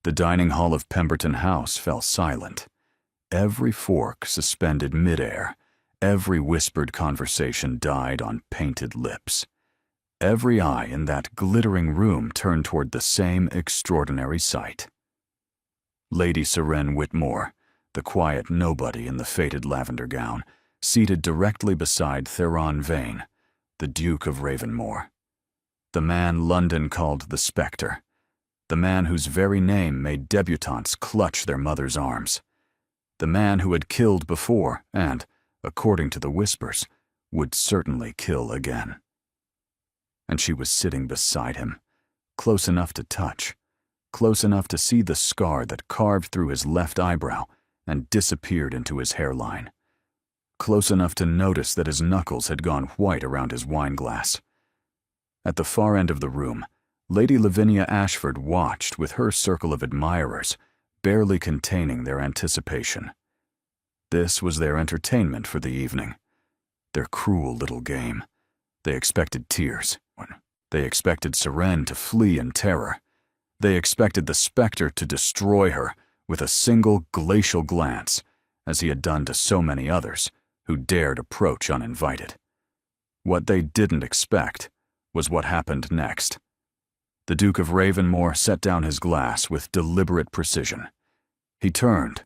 The dining hall of Pemberton House fell silent. Every fork suspended midair. Every whispered conversation died on painted lips. Every eye in that glittering room turned toward the same extraordinary sight. Lady Seren Whitmore, the quiet nobody in the faded lavender gown, seated directly beside Theron Vane, the Duke of Ravenmore. The man London called the Spectre. The man whose very name made debutantes clutch their mother's arms. The man who had killed before and, according to the whispers, would certainly kill again. And she was sitting beside him, close enough to touch, close enough to see the scar that carved through his left eyebrow and disappeared into his hairline, close enough to notice that his knuckles had gone white around his wineglass. At the far end of the room, Lady Lavinia Ashford watched with her circle of admirers, barely containing their anticipation. This was their entertainment for the evening, their cruel little game. They expected tears. They expected Seren to flee in terror. They expected the Spectre to destroy her with a single glacial glance, as he had done to so many others who dared approach uninvited. What they didn't expect was what happened next. The Duke of Ravenmore set down his glass with deliberate precision. He turned,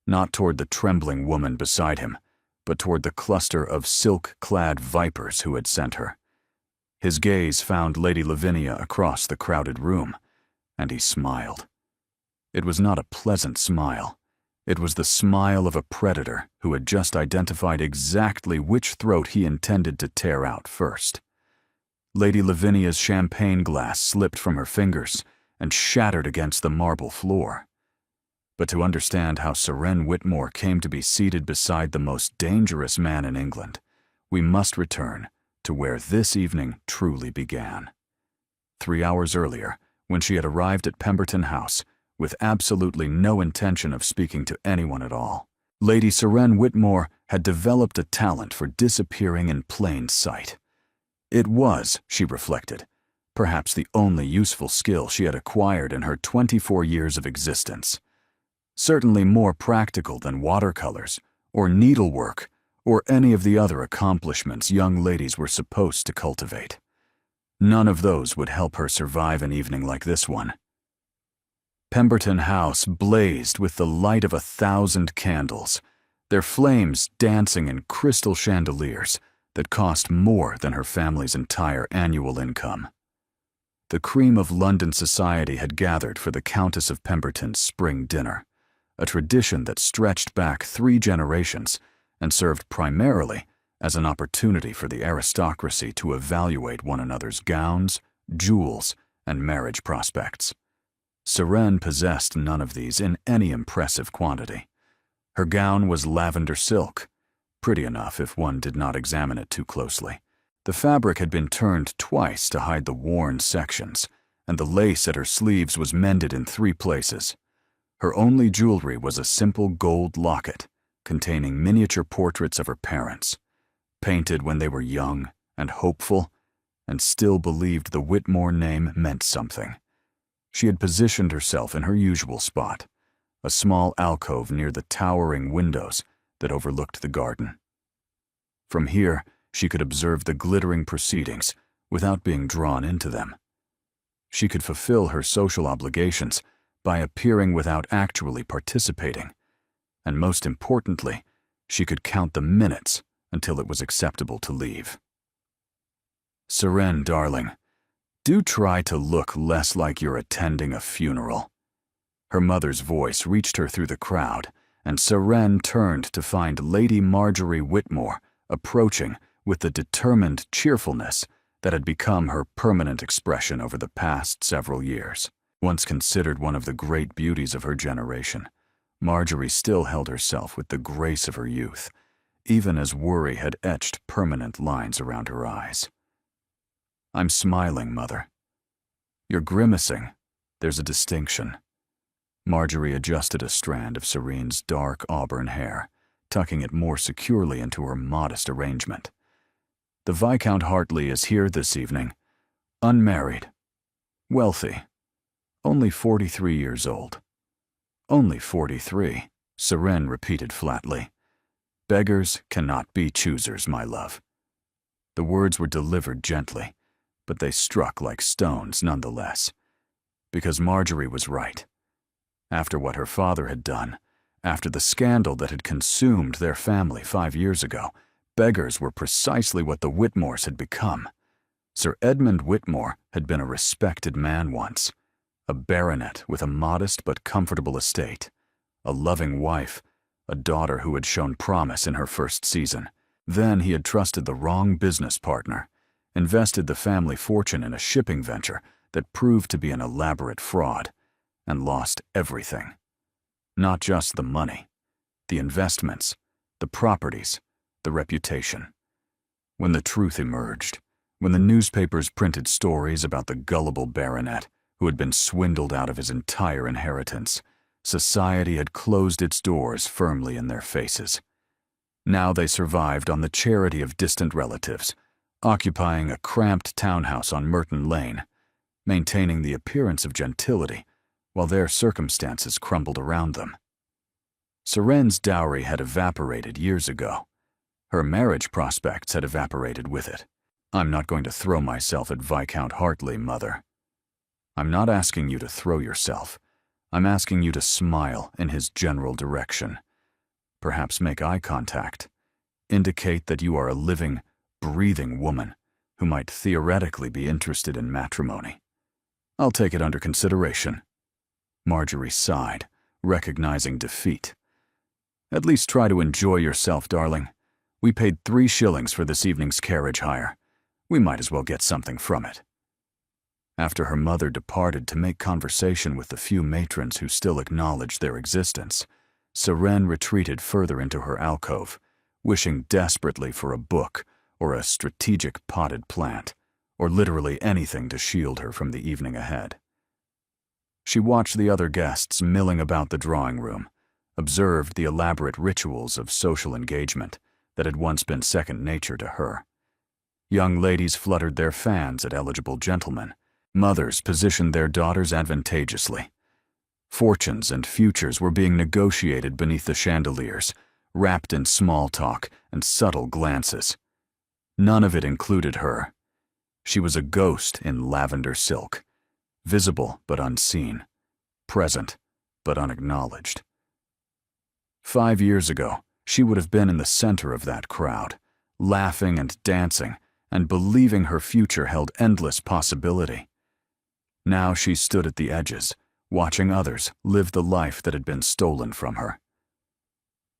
not toward the trembling woman beside him, but toward the cluster of silk-clad vipers who had sent her. His gaze found Lady Lavinia across the crowded room, and he smiled. It was not a pleasant smile. It was the smile of a predator who had just identified exactly which throat he intended to tear out first. Lady Lavinia's champagne glass slipped from her fingers and shattered against the marble floor. But to understand how Seren Whitmore came to be seated beside the most dangerous man in England, we must return to where this evening truly began. 3 hours earlier, when she had arrived at Pemberton House, with absolutely no intention of speaking to anyone at all, Lady Seren Whitmore had developed a talent for disappearing in plain sight. It was, she reflected, perhaps the only useful skill she had acquired in her 24 years of existence. Certainly more practical than watercolors, or needlework, or any of the other accomplishments young ladies were supposed to cultivate. None of those would help her survive an evening like this one. Pemberton House blazed with the light of 1,000 candles, their flames dancing in crystal chandeliers that cost more than her family's entire annual income. The cream of London society had gathered for the Countess of Pemberton's spring dinner, a tradition that stretched back 3 generations and served primarily as an opportunity for the aristocracy to evaluate one another's gowns, jewels, and marriage prospects. Seren possessed none of these in any impressive quantity. Her gown was lavender silk, pretty enough if one did not examine it too closely. The fabric had been turned twice to hide the worn sections, and the lace at her sleeves was mended in 3 places. Her only jewelry was a simple gold locket containing miniature portraits of her parents, painted when they were young and hopeful, and still believed the Whitmore name meant something. She had positioned herself in her usual spot, a small alcove near the towering windows that overlooked the garden. From here, she could observe the glittering proceedings without being drawn into them. She could fulfill her social obligations by appearing without actually participating, and most importantly, she could count the minutes until it was acceptable to leave. Seren, darling, do try to look less like you're attending a funeral. Her mother's voice reached her through the crowd, and Seren turned to find Lady Marjorie Whitmore approaching with the determined cheerfulness that had become her permanent expression over the past several years. Once considered one of the great beauties of her generation, Marjorie still held herself with the grace of her youth, even as worry had etched permanent lines around her eyes. I'm smiling, Mother. You're grimacing. There's a distinction. Marjorie adjusted a strand of Serene's dark auburn hair, tucking it more securely into her modest arrangement. The Viscount Hartley is here this evening, unmarried, wealthy, only 43 years old. Only 43, Seren repeated flatly. Beggars cannot be choosers, my love. The words were delivered gently, but they struck like stones nonetheless. Because Marjorie was right. After what her father had done, after the scandal that had consumed their family 5 years ago, beggars were precisely what the Whitmores had become. Sir Edmund Whitmore had been a respected man once, a baronet with a modest but comfortable estate, a loving wife, a daughter who had shown promise in her first season. Then he had trusted the wrong business partner, invested the family fortune in a shipping venture that proved to be an elaborate fraud, and lost everything. Not just the money, the investments, the properties, the reputation. When the truth emerged, when the newspapers printed stories about the gullible baronet who had been swindled out of his entire inheritance, society had closed its doors firmly in their faces. Now they survived on the charity of distant relatives, occupying a cramped townhouse on Merton Lane, maintaining the appearance of gentility while their circumstances crumbled around them. Seren's dowry had evaporated years ago. Her marriage prospects had evaporated with it. I'm not going to throw myself at Viscount Hartley, Mother. I'm not asking you to throw yourself. I'm asking you to smile in his general direction. Perhaps make eye contact. Indicate that you are a living, breathing woman who might theoretically be interested in matrimony. I'll take it under consideration. Marjorie sighed, recognizing defeat. At least try to enjoy yourself, darling. We paid 3 shillings for this evening's carriage hire. We might as well get something from it. After her mother departed to make conversation with the few matrons who still acknowledged their existence, Seren retreated further into her alcove, wishing desperately for a book or a strategic potted plant, or literally anything to shield her from the evening ahead. She watched the other guests milling about the drawing room, observed the elaborate rituals of social engagement that had once been second nature to her. Young ladies fluttered their fans at eligible gentlemen. Mothers positioned their daughters advantageously. Fortunes and futures were being negotiated beneath the chandeliers, wrapped in small talk and subtle glances. None of it included her. She was a ghost in lavender silk, visible but unseen, present but unacknowledged. 5 years ago, she would have been in the center of that crowd, laughing and dancing, and believing her future held endless possibility. Now she stood at the edges, watching others live the life that had been stolen from her.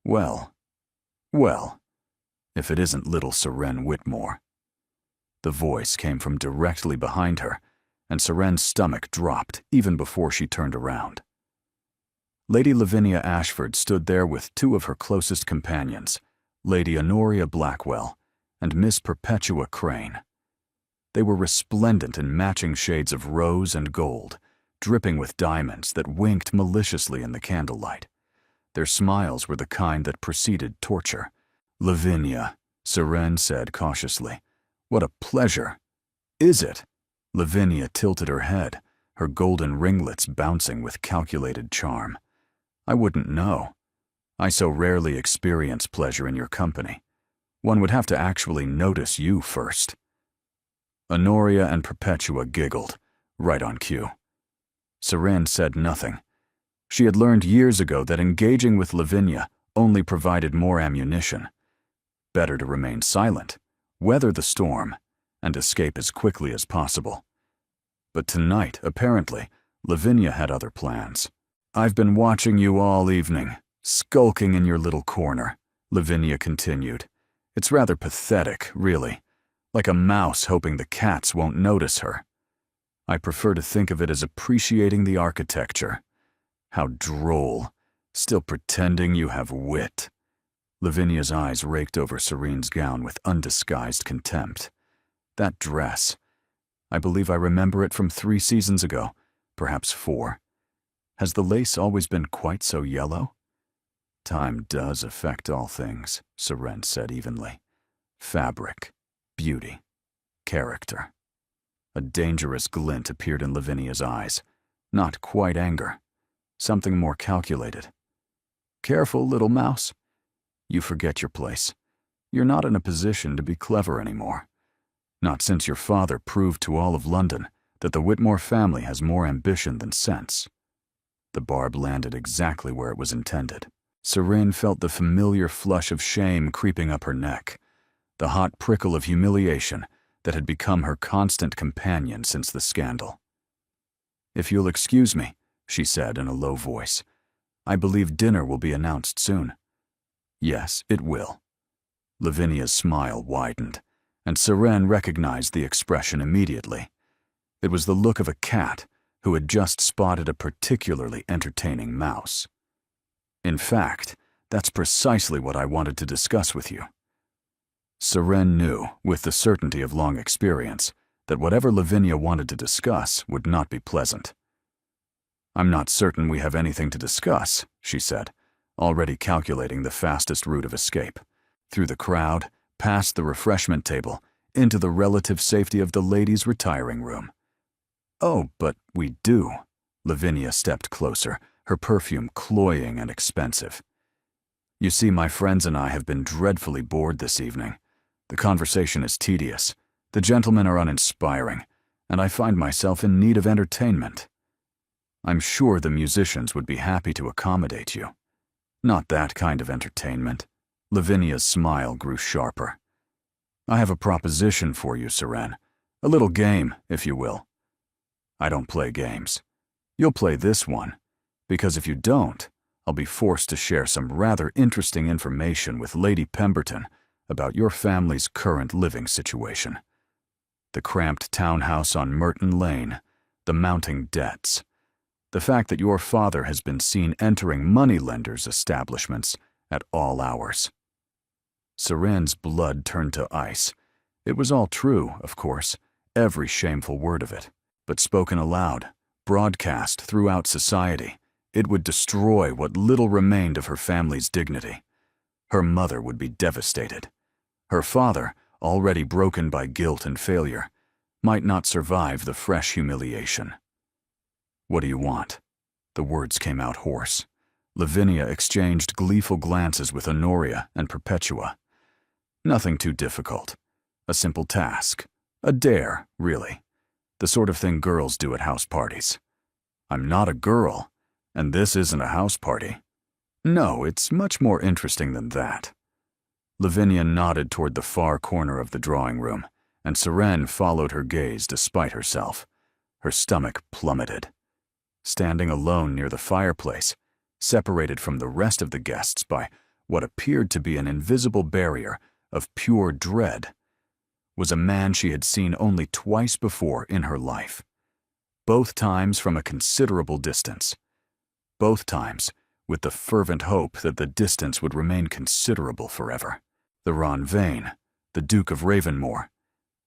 Well, if it isn't little Seren Whitmore. The voice came from directly behind her, and Seren's stomach dropped even before she turned around. Lady Lavinia Ashford stood there with 2 of her closest companions, Lady Honoria Blackwell and Miss Perpetua Crane. They were resplendent in matching shades of rose and gold, dripping with diamonds that winked maliciously in the candlelight. Their smiles were the kind that preceded torture. Lavinia, Seren said cautiously. What a pleasure. Is it? Lavinia tilted her head, her golden ringlets bouncing with calculated charm. I wouldn't know. I so rarely experience pleasure in your company. One would have to actually notice you first. Honoria and Perpetua giggled, right on cue. Seren said nothing. She had learned years ago that engaging with Lavinia only provided more ammunition. Better to remain silent, weather the storm, and escape as quickly as possible. But tonight, apparently, Lavinia had other plans. I've been watching you all evening, skulking in your little corner, Lavinia continued. It's rather pathetic, really, like a mouse hoping the cats won't notice her. I prefer to think of it as appreciating the architecture. How droll, still pretending you have wit. Lavinia's eyes raked over Seren's gown with undisguised contempt. That dress. I believe I remember it from 3 seasons ago, perhaps 4. Has the lace always been quite so yellow? Time does affect all things, Seren said evenly. Fabric, beauty, character. A dangerous glint appeared in Lavinia's eyes, not quite anger. something more calculated. Careful, little mouse. You forget your place. You're not in a position to be clever anymore. Not since your father proved to all of London that the Whitmore family has more ambition than sense. The barb landed exactly where it was intended. Serene felt the familiar flush of shame creeping up her neck, the hot prickle of humiliation that had become her constant companion since the scandal. "If you'll excuse me," she said in a low voice, "I believe dinner will be announced soon." "Yes, it will." Lavinia's smile widened, and Serene recognized the expression immediately. It was the look of a cat who had just spotted a particularly entertaining mouse. "In fact, that's precisely what I wanted to discuss with you." Serene knew, with the certainty of long experience, that whatever Lavinia wanted to discuss would not be pleasant. "I'm not certain we have anything to discuss," she said, already calculating the fastest route of escape. Through the crowd, past the refreshment table, into the relative safety of the ladies' retiring room. "Oh, but we do." Lavinia stepped closer, her perfume cloying and expensive. "You see, my friends and I have been dreadfully bored this evening. The conversation is tedious, the gentlemen are uninspiring, and I find myself in need of entertainment. I'm sure the musicians would be happy to accommodate you." "Not that kind of entertainment." Lavinia's smile grew sharper. "I have a proposition for you, Serene. A little game, if you will." "I don't play games. You'll play this one, because if you don't, I'll be forced to share some rather interesting information with Lady Pemberton about your family's current living situation. The cramped townhouse on Merton Lane, the mounting debts, the fact that your father has been seen entering moneylenders' establishments at all hours." Serene's blood turned to ice. It was all true, of course, every shameful word of it. But spoken aloud, broadcast throughout society, it would destroy what little remained of her family's dignity. Her mother would be devastated. Her father, already broken by guilt and failure, might not survive the fresh humiliation. "What do you want?" The words came out hoarse. Lavinia exchanged gleeful glances with Honoria and Perpetua. Nothing too difficult. A simple task. A dare, really. The sort of thing girls do at house parties. "I'm not a girl, and this isn't a house party." "No, it's much more interesting than that." Lavinia nodded toward the far corner of the drawing room, and Serene followed her gaze despite herself. Her stomach plummeted. Standing alone near the fireplace, separated from the rest of the guests by what appeared to be an invisible barrier of pure dread, was a man she had seen only twice before in her life. Both times from a considerable distance. Both times with the fervent hope that the distance would remain considerable forever. The Ron Vane, the Duke of Ravenmore.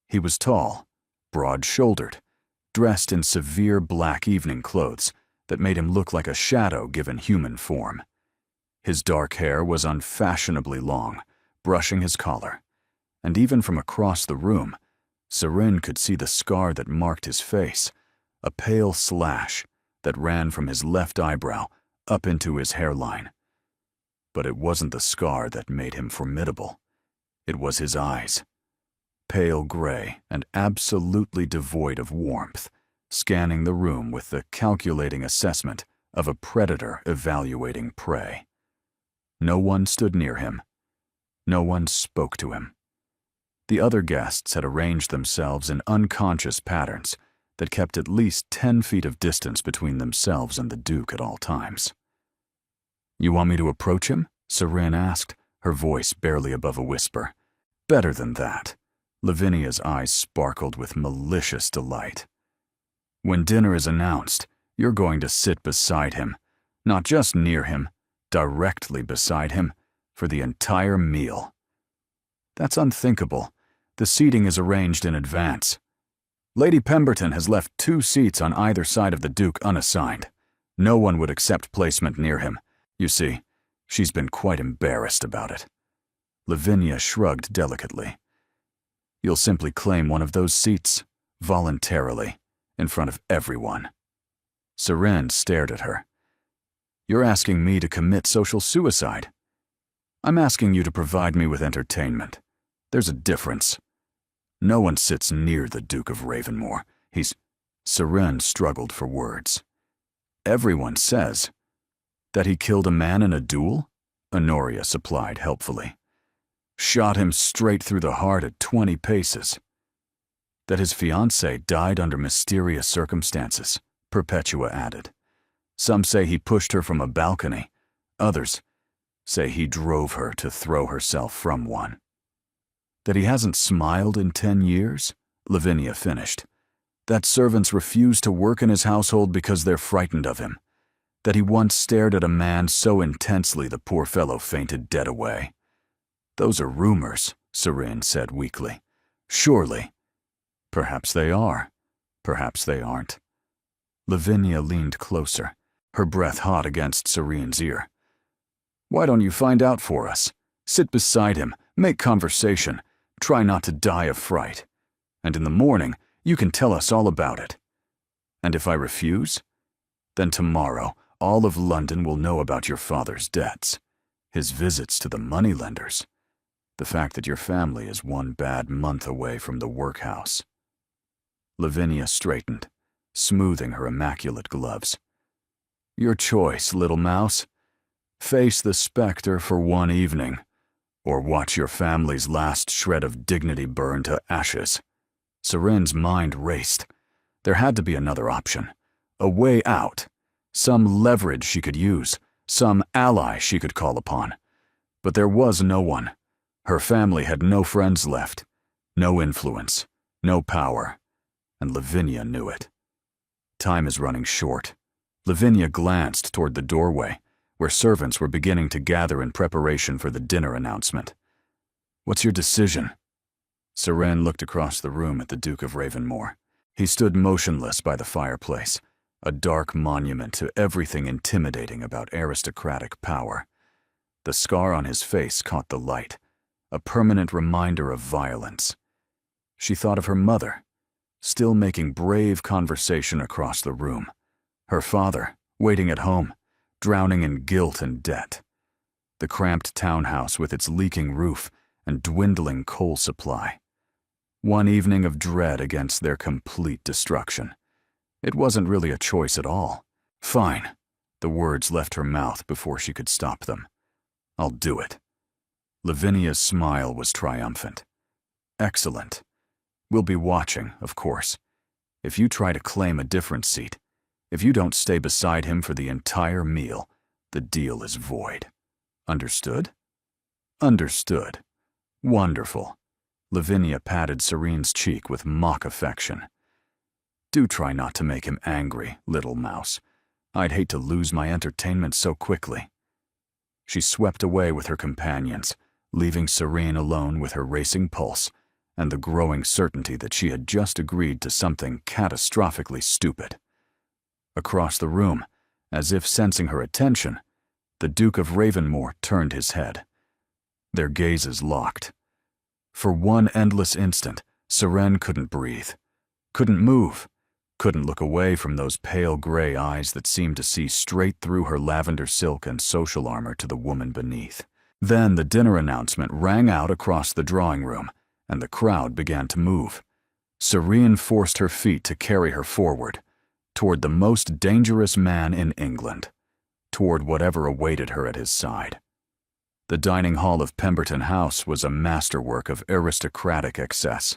He was tall, broad-shouldered, dressed in severe black evening clothes that made him look like a shadow given human form. His dark hair was unfashionably long, brushing his collar, and even from across the room, Serene could see the scar that marked his face, a pale slash that ran from his left eyebrow up into his hairline. But it wasn't the scar that made him formidable. It was his eyes. Pale gray and absolutely devoid of warmth, scanning the room with the calculating assessment of a predator evaluating prey. No one stood near him. No one spoke to him. The other guests had arranged themselves in unconscious patterns that kept at least 10 feet of distance between themselves and the Duke at all times. "You want me to approach him?" Serene asked, her voice barely above a whisper. "Better than that." Lavinia's eyes sparkled with malicious delight. "When dinner is announced, you're going to sit beside him, not just near him, directly beside him, for the entire meal." "That's unthinkable. The seating is arranged in advance. Lady Pemberton has left 2 seats on either side of the Duke unassigned. No one would accept placement near him. You see, she's been quite embarrassed about it." Lavinia shrugged delicately. "You'll simply claim one of those seats, voluntarily, in front of everyone." Serene stared at her. You're asking me to commit social suicide. I'm asking you to provide me with entertainment. There's a difference. No one sits near the Duke of Ravenmore. Seren struggled for words. Everyone says that he killed a man in a duel? Honoria supplied helpfully. Shot him straight through the heart at 20 paces. That his fiancée died under mysterious circumstances, Perpetua added. Some say he pushed her from a balcony. Others say he drove her to throw herself from one. That he hasn't smiled in 10 years? Lavinia finished. That servants refuse to work in his household because they're frightened of him. That he once stared at a man so intensely the poor fellow fainted dead away. Those are rumors, Seren said weakly. Surely. Perhaps they are. Perhaps they aren't. Lavinia leaned closer, her breath hot against Seren's ear. Why don't you find out for us? Sit beside him, make conversation, try not to die of fright. And in the morning, you can tell us all about it. And if I refuse? Then tomorrow, all of London will know about your father's debts, his visits to the moneylenders, the fact that your family is one bad month away from the workhouse. Lavinia straightened, smoothing her immaculate gloves. Your choice, little mouse. Face the specter for one evening, or watch your family's last shred of dignity burn to ashes. Seren's mind raced. There had to be another option, a way out, some leverage she could use, some ally she could call upon. But there was no one. Her family had no friends left, no influence, no power, and Lavinia knew it. Time is running short. Lavinia glanced toward the doorway, where servants were beginning to gather in preparation for the dinner announcement. What's your decision? Seren looked across the room at the Duke of Ravenmore. He stood motionless by the fireplace, a dark monument to everything intimidating about aristocratic power. The scar on his face caught the light, a permanent reminder of violence. She thought of her mother, still making brave conversation across the room. Her father, waiting at home, drowning in guilt and debt. The cramped townhouse with its leaking roof and dwindling coal supply. One evening of dread against their complete destruction. It wasn't really a choice at all. Fine. The words left her mouth before she could stop them. I'll do it. Lavinia's smile was triumphant. Excellent. We'll be watching, of course. If you try to claim a different seat, if you don't stay beside him for the entire meal, the deal is void. Understood? Understood. Wonderful. Lavinia patted Seren's cheek with mock affection. Do try not to make him angry, little mouse. I'd hate to lose my entertainment so quickly. She swept away with her companions, leaving Seren alone with her racing pulse and the growing certainty that she had just agreed to something catastrophically stupid. Across the room, as if sensing her attention, the Duke of Ravenmore turned his head. Their gazes locked. For one endless instant, Seren couldn't breathe, couldn't move, couldn't look away from those pale gray eyes that seemed to see straight through her lavender silk and social armor to the woman beneath. Then the dinner announcement rang out across the drawing room, and the crowd began to move. Seren forced her feet to carry her forward, toward the most dangerous man in England, toward whatever awaited her at his side. The dining hall of Pemberton House was a masterwork of aristocratic excess.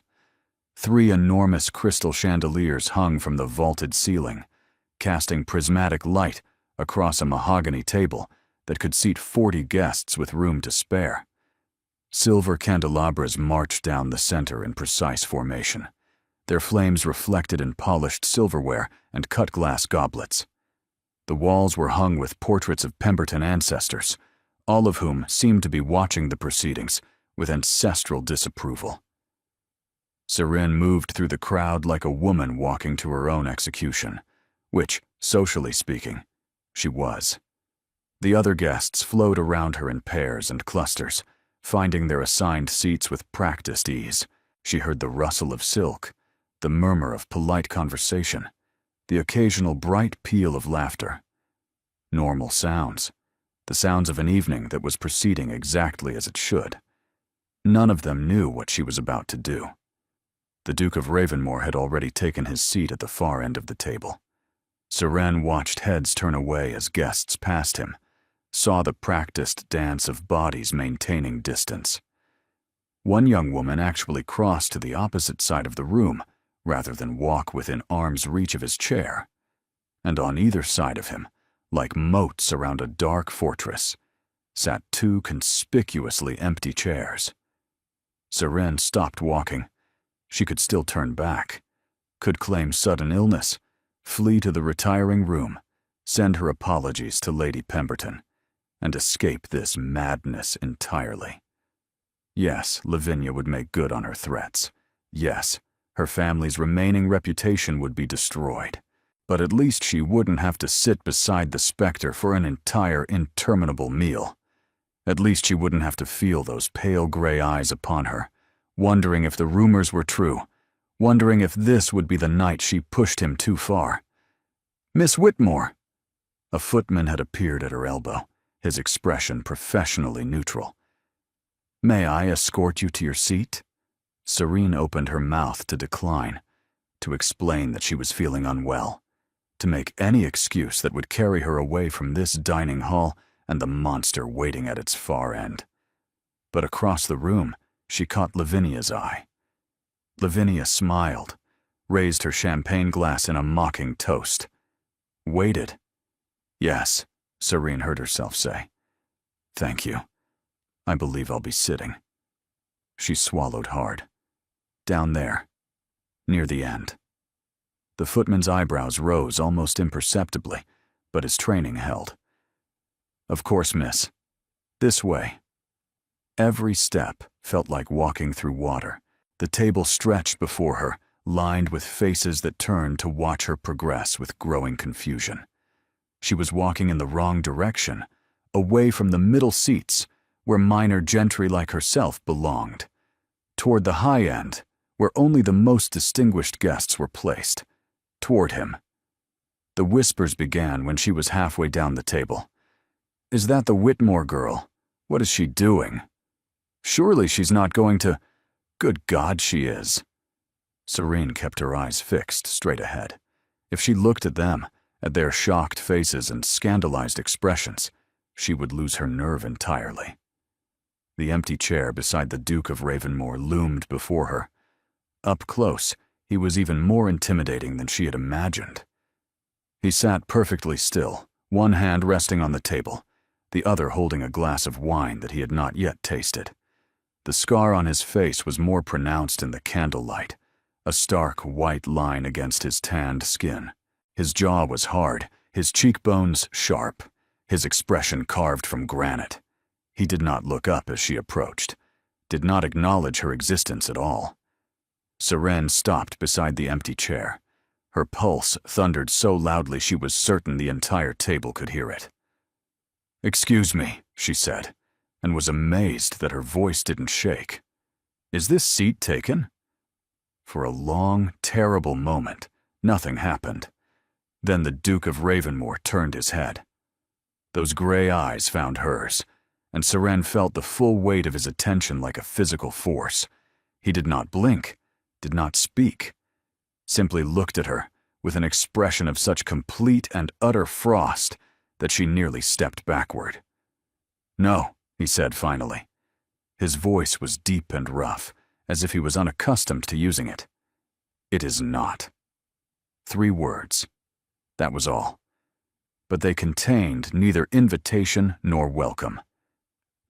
3 enormous crystal chandeliers hung from the vaulted ceiling, casting prismatic light across a mahogany table that could seat 40 guests with room to spare. Silver candelabras marched down the center in precise formation, their flames reflected in polished silverware and cut-glass goblets. The walls were hung with portraits of Pemberton ancestors, all of whom seemed to be watching the proceedings with ancestral disapproval. Seren moved through the crowd like a woman walking to her own execution, which, socially speaking, she was. The other guests flowed around her in pairs and clusters, finding their assigned seats with practiced ease. She heard the rustle of silk, the murmur of polite conversation, the occasional bright peal of laughter. Normal sounds. The sounds of an evening that was proceeding exactly as it should. None of them knew what she was about to do. The Duke of Ravenmore had already taken his seat at the far end of the table. Seren watched heads turn away as guests passed him, saw the practiced dance of bodies maintaining distance. One young woman actually crossed to the opposite side of the room rather than walk within arm's reach of his chair. And on either side of him, like moats around a dark fortress, sat two conspicuously empty chairs. Seren stopped walking. She could still turn back, could claim sudden illness, flee to the retiring room, send her apologies to Lady Pemberton, and escape this madness entirely. Yes, Lavinia would make good on her threats. Yes, her family's remaining reputation would be destroyed. But at least she wouldn't have to sit beside the specter for an entire interminable meal. At least she wouldn't have to feel those pale gray eyes upon her, wondering if the rumors were true, wondering if this would be the night she pushed him too far. "Miss Whitmore!" A footman had appeared at her elbow, his expression professionally neutral. "May I escort you to your seat?" Serene opened her mouth to decline, to explain that she was feeling unwell, to make any excuse that would carry her away from this dining hall and the monster waiting at its far end. But across the room, she caught Lavinia's eye. Lavinia smiled, raised her champagne glass in a mocking toast. Waited. "Yes," Serene heard herself say. "Thank you. I believe I'll be sitting." She swallowed hard. "Down there, near the end." The footman's eyebrows rose almost imperceptibly, but his training held. "Of course, miss. This way." Every step felt like walking through water. The table stretched before her, lined with faces that turned to watch her progress with growing confusion. She was walking in the wrong direction, away from the middle seats, where minor gentry like herself belonged, toward the high end, where only the most distinguished guests were placed. Toward him. The whispers began when she was halfway down the table. "Is that the Whitmore girl? What is she doing? Surely she's not going to—" "Good God, she is." Serene kept her eyes fixed straight ahead. If she looked at them, at their shocked faces and scandalized expressions, she would lose her nerve entirely. The empty chair beside the Duke of Ravenmore loomed before her. Up close, he was even more intimidating than she had imagined. He sat perfectly still, one hand resting on the table, the other holding a glass of wine that he had not yet tasted. The scar on his face was more pronounced in the candlelight, a stark white line against his tanned skin. His jaw was hard, his cheekbones sharp, his expression carved from granite. He did not look up as she approached, did not acknowledge her existence at all. Seren stopped beside the empty chair. Her pulse thundered so loudly she was certain the entire table could hear it. "Excuse me," she said, and was amazed that her voice didn't shake. "Is this seat taken?" For a long, terrible moment, nothing happened. Then the Duke of Ravenmore turned his head. Those gray eyes found hers, and Seren felt the full weight of his attention like a physical force. He did not blink, did not speak, simply looked at her with an expression of such complete and utter frost that she nearly stepped backward. "No," he said finally. His voice was deep and rough, as if he was unaccustomed to using it. "It is not." 3 words. That was all. But they contained neither invitation nor welcome.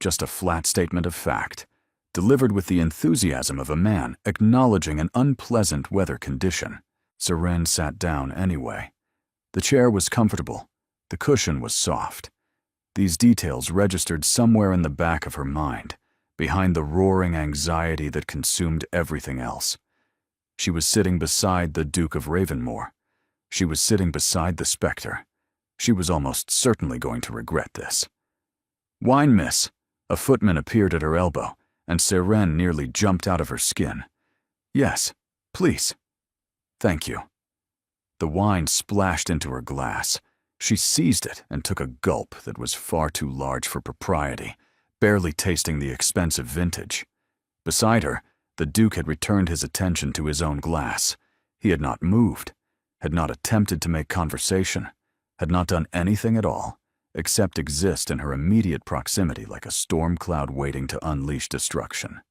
Just a flat statement of fact, delivered with the enthusiasm of a man acknowledging an unpleasant weather condition. Seren sat down anyway. The chair was comfortable. The cushion was soft. These details registered somewhere in the back of her mind, behind the roaring anxiety that consumed everything else. She was sitting beside the Duke of Ravenmore. She was sitting beside the specter. She was almost certainly going to regret this. "Wine, miss." A footman appeared at her elbow, and Seren nearly jumped out of her skin. "Yes, please." "Thank you." The wine splashed into her glass. She seized it and took a gulp that was far too large for propriety, barely tasting the expensive vintage. Beside her, the Duke had returned his attention to his own glass. He had not moved, had not attempted to make conversation, had not done anything at all, except exist in her immediate proximity like a storm cloud waiting to unleash destruction.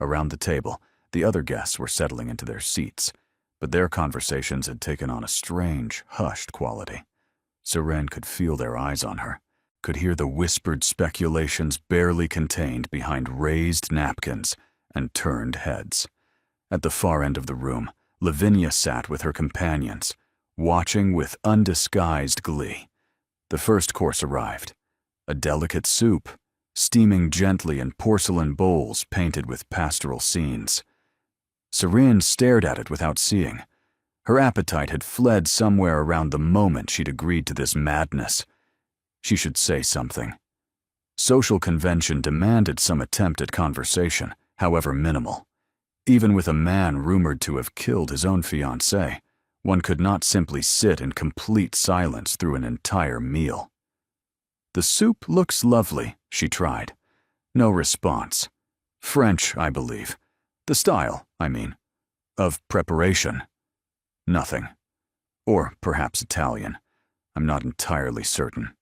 Around the table, the other guests were settling into their seats, but their conversations had taken on a strange, hushed quality. Seren could feel their eyes on her, could hear the whispered speculations barely contained behind raised napkins and turned heads. At the far end of the room, Lavinia sat with her companions, watching with undisguised glee. The first course arrived, a delicate soup, steaming gently in porcelain bowls painted with pastoral scenes. Seren stared at it without seeing. Her appetite had fled somewhere around the moment she'd agreed to this madness. She should say something. Social convention demanded some attempt at conversation, however minimal. Even with a man rumored to have killed his own fiancée, one could not simply sit in complete silence through an entire meal. "The soup looks lovely," she tried. No response. "French, I believe. The style, I mean, of preparation." Nothing. Or perhaps Italian. I'm not entirely certain.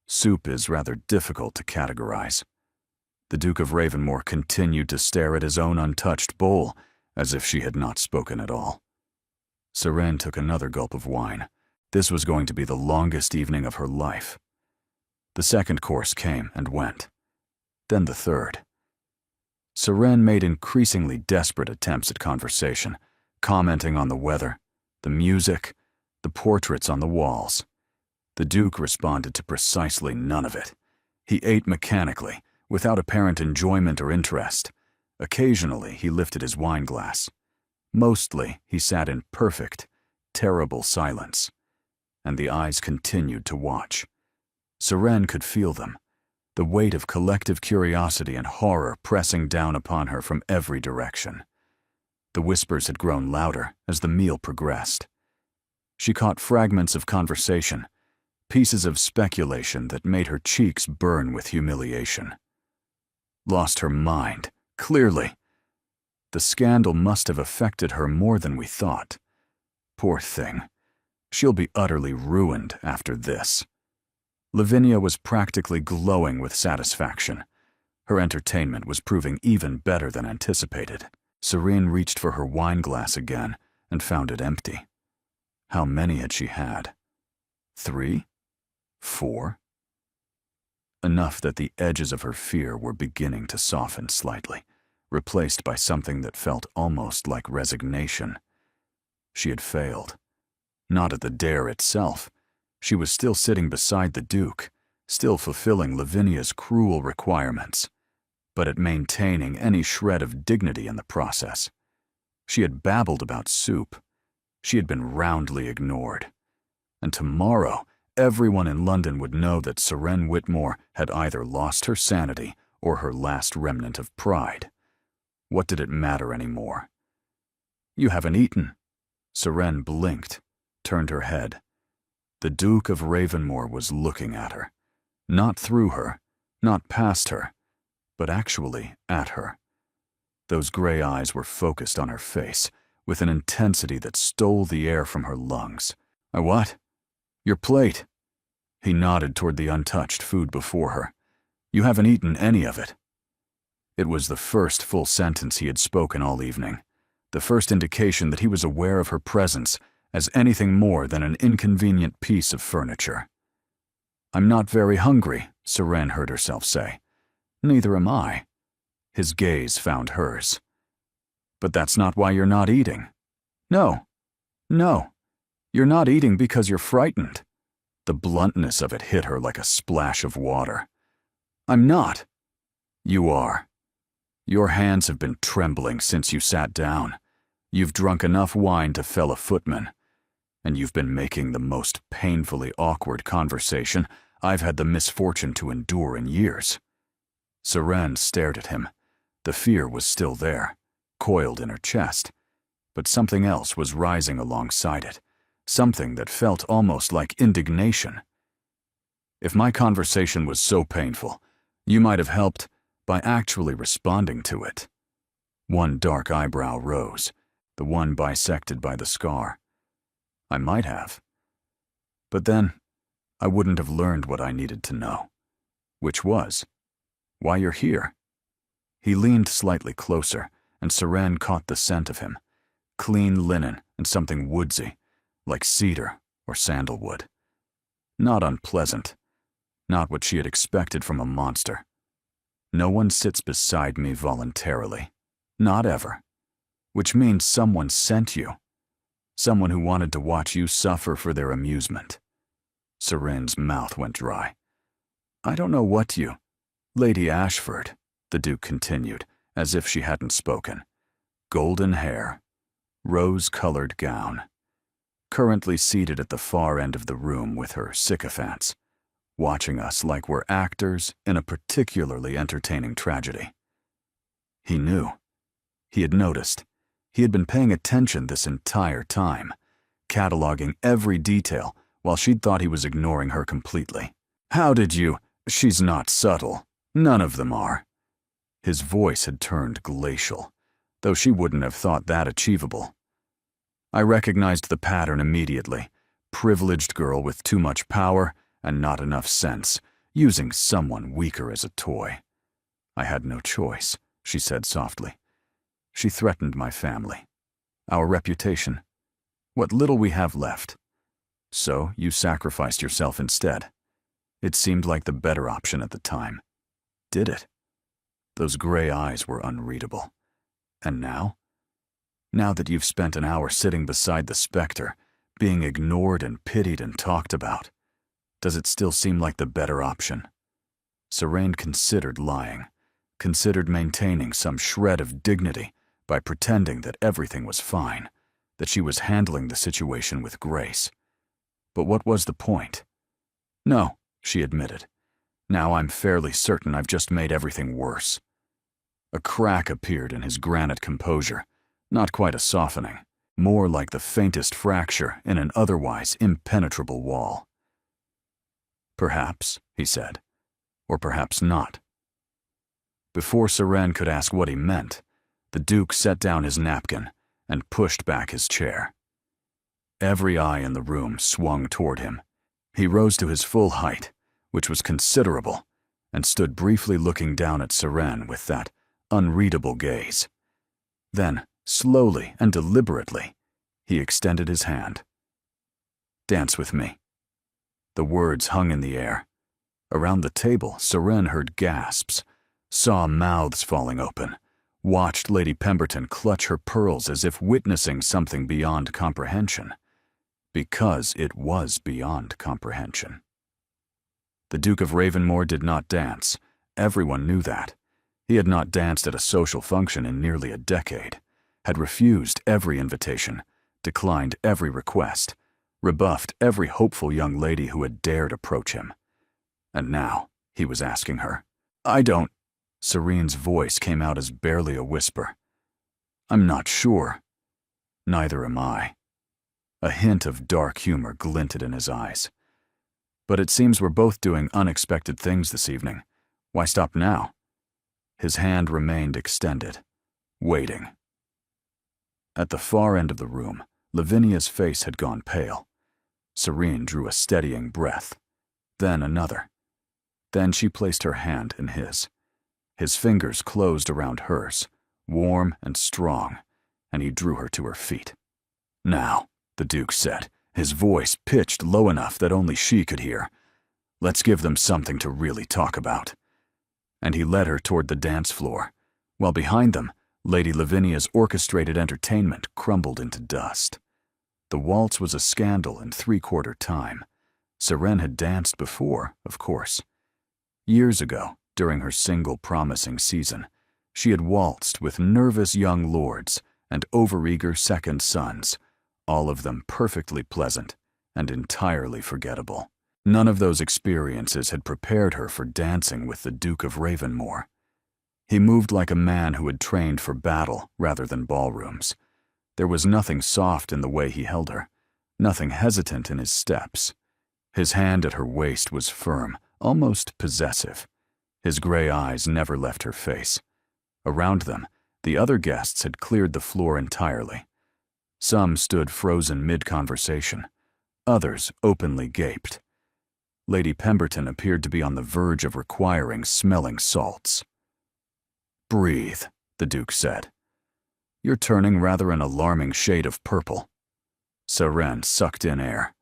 Soup is rather difficult to categorize. The Duke of Ravenmore continued to stare at his own untouched bowl, as if she had not spoken at all. Seren took another gulp of wine. This was going to be the longest evening of her life. The second course came and went. Then the third. Seren made increasingly desperate attempts at conversation, commenting on the weather, the music, the portraits on the walls. The Duke responded to precisely none of it. He ate mechanically, without apparent enjoyment or interest. Occasionally, he lifted his wine glass. Mostly, he sat in perfect, terrible silence. And the eyes continued to watch. Seren could feel them, the weight of collective curiosity and horror pressing down upon her from every direction. The whispers had grown louder as the meal progressed. She caught fragments of conversation, pieces of speculation that made her cheeks burn with humiliation. Lost her mind, clearly. The scandal must have affected her more than we thought. Poor thing. She'll be utterly ruined after this. Lavinia was practically glowing with satisfaction. Her entertainment was proving even better than anticipated. Seren reached for her wine glass again and found it empty. How many had she had? 3? 4? Enough that the edges of her fear were beginning to soften slightly, replaced by something that felt almost like resignation. She had failed. Not at the dare itself. She was still sitting beside the Duke, still fulfilling Lavinia's cruel requirements, but at maintaining any shred of dignity in the process. She had babbled about soup. She had been roundly ignored. And tomorrow, everyone in London would know that Seren Whitmore had either lost her sanity or her last remnant of pride. What did it matter anymore? "You haven't eaten." Seren blinked, turned her head. The Duke of Ravenmore was looking at her. Not through her, not past her, but actually at her. Those gray eyes were focused on her face, with an intensity that stole the air from her lungs. "What? Your plate." He nodded toward the untouched food before her. "You haven't eaten any of it." It was the first full sentence he had spoken all evening, the first indication that he was aware of her presence as anything more than an inconvenient piece of furniture. "I'm not very hungry," Seren heard herself say. "Neither am I." His gaze found hers. "But that's not why you're not eating." No. You're not eating because you're frightened." The bluntness of it hit her like a splash of water. "I'm not." "You are. Your hands have been trembling since you sat down. You've drunk enough wine to fell a footman. And you've been making the most painfully awkward conversation I've had the misfortune to endure in years." Seren stared at him. The fear was still there, coiled in her chest, but something else was rising alongside it, something that felt almost like indignation. If my conversation was so painful, you might have helped by actually responding to it. One dark eyebrow rose, the one bisected by the scar. I might have. But then, I wouldn't have learned what I needed to know. Which was, why you're here. He leaned slightly closer, and Seren caught the scent of him. Clean linen and something woodsy, like cedar or sandalwood. Not unpleasant. Not what she had expected from a monster. No one sits beside me voluntarily. Not ever. Which means someone sent you. Someone who wanted to watch you suffer for their amusement. Seren's mouth went dry. I don't know what you... Lady Ashford, the Duke continued, as if she hadn't spoken. Golden hair. Rose-colored gown. Currently seated at the far end of the room with her sycophants, watching us like we're actors in a particularly entertaining tragedy. He knew. He had noticed. He had been paying attention this entire time, cataloging every detail while she'd thought he was ignoring her completely. How did you... She's not subtle. None of them are. His voice had turned glacial, though she wouldn't have thought that achievable. I recognized the pattern immediately. Privileged girl with too much power and not enough sense, using someone weaker as a toy. I had no choice, she said softly. She threatened my family, our reputation, what little we have left. So you sacrificed yourself instead. It seemed like the better option at the time. Did it? Those gray eyes were unreadable. And now? Now that you've spent an hour sitting beside the specter, being ignored and pitied and talked about, does it still seem like the better option? Seren considered lying, considered maintaining some shred of dignity by pretending that everything was fine, that she was handling the situation with grace. But what was the point? No, she admitted. Now I'm fairly certain I've just made everything worse. A crack appeared in his granite composure, not quite a softening, more like the faintest fracture in an otherwise impenetrable wall. Perhaps, he said, or perhaps not. Before Seren could ask what he meant, the Duke set down his napkin and pushed back his chair. Every eye in the room swung toward him. He rose to his full height, which was considerable, and stood briefly looking down at Seren with that unreadable gaze. Then, slowly and deliberately, he extended his hand. Dance with me. The words hung in the air. Around the table, Seren heard gasps, saw mouths falling open, watched Lady Pemberton clutch her pearls as if witnessing something beyond comprehension. Because it was beyond comprehension. The Duke of Ravenmore did not dance. Everyone knew that. He had not danced at a social function in nearly a decade, had refused every invitation, declined every request, rebuffed every hopeful young lady who had dared approach him. And now he was asking her. I don't... Serene's voice came out as barely a whisper. I'm not sure. Neither am I. A hint of dark humor glinted in his eyes. But it seems we're both doing unexpected things this evening. Why stop now? His hand remained extended, waiting. At the far end of the room, Lavinia's face had gone pale. Serene drew a steadying breath, then another. Then she placed her hand in his. His fingers closed around hers, warm and strong, and he drew her to her feet. Now, the Duke said, his voice pitched low enough that only she could hear. Let's give them something to really talk about. And he led her toward the dance floor, while behind them, Lady Lavinia's orchestrated entertainment crumbled into dust. The waltz was a scandal in three-quarter time. Seren had danced before, of course. Years ago, during her single promising season, she had waltzed with nervous young lords and overeager second sons, all of them perfectly pleasant and entirely forgettable. None of those experiences had prepared her for dancing with the Duke of Ravenmore. He moved like a man who had trained for battle rather than ballrooms. There was nothing soft in the way he held her, nothing hesitant in his steps. His hand at her waist was firm, almost possessive. His gray eyes never left her face. Around them, the other guests had cleared the floor entirely. Some stood frozen mid-conversation. Others openly gaped. Lady Pemberton appeared to be on the verge of requiring smelling salts. "Breathe," the Duke said. "You're turning rather an alarming shade of purple." Seren sucked in air.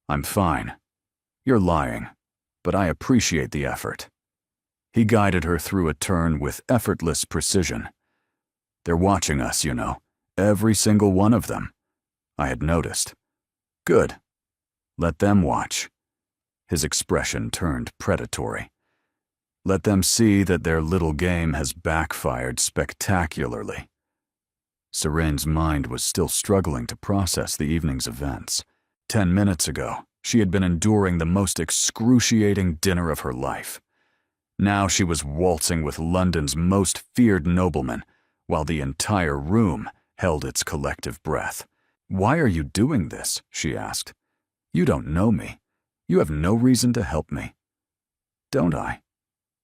"I'm fine. You're lying, but I appreciate the effort." He guided her through a turn with effortless precision. "They're watching us, you know, every single one of them." I had noticed. "Good. Let them watch." His expression turned predatory. "Let them see that their little game has backfired spectacularly." Serene's mind was still struggling to process the evening's events. 10 minutes ago, she had been enduring the most excruciating dinner of her life. Now she was waltzing with London's most feared nobleman, while the entire room held its collective breath. "Why are you doing this?" she asked. "You don't know me. You have no reason to help me." "Don't I?"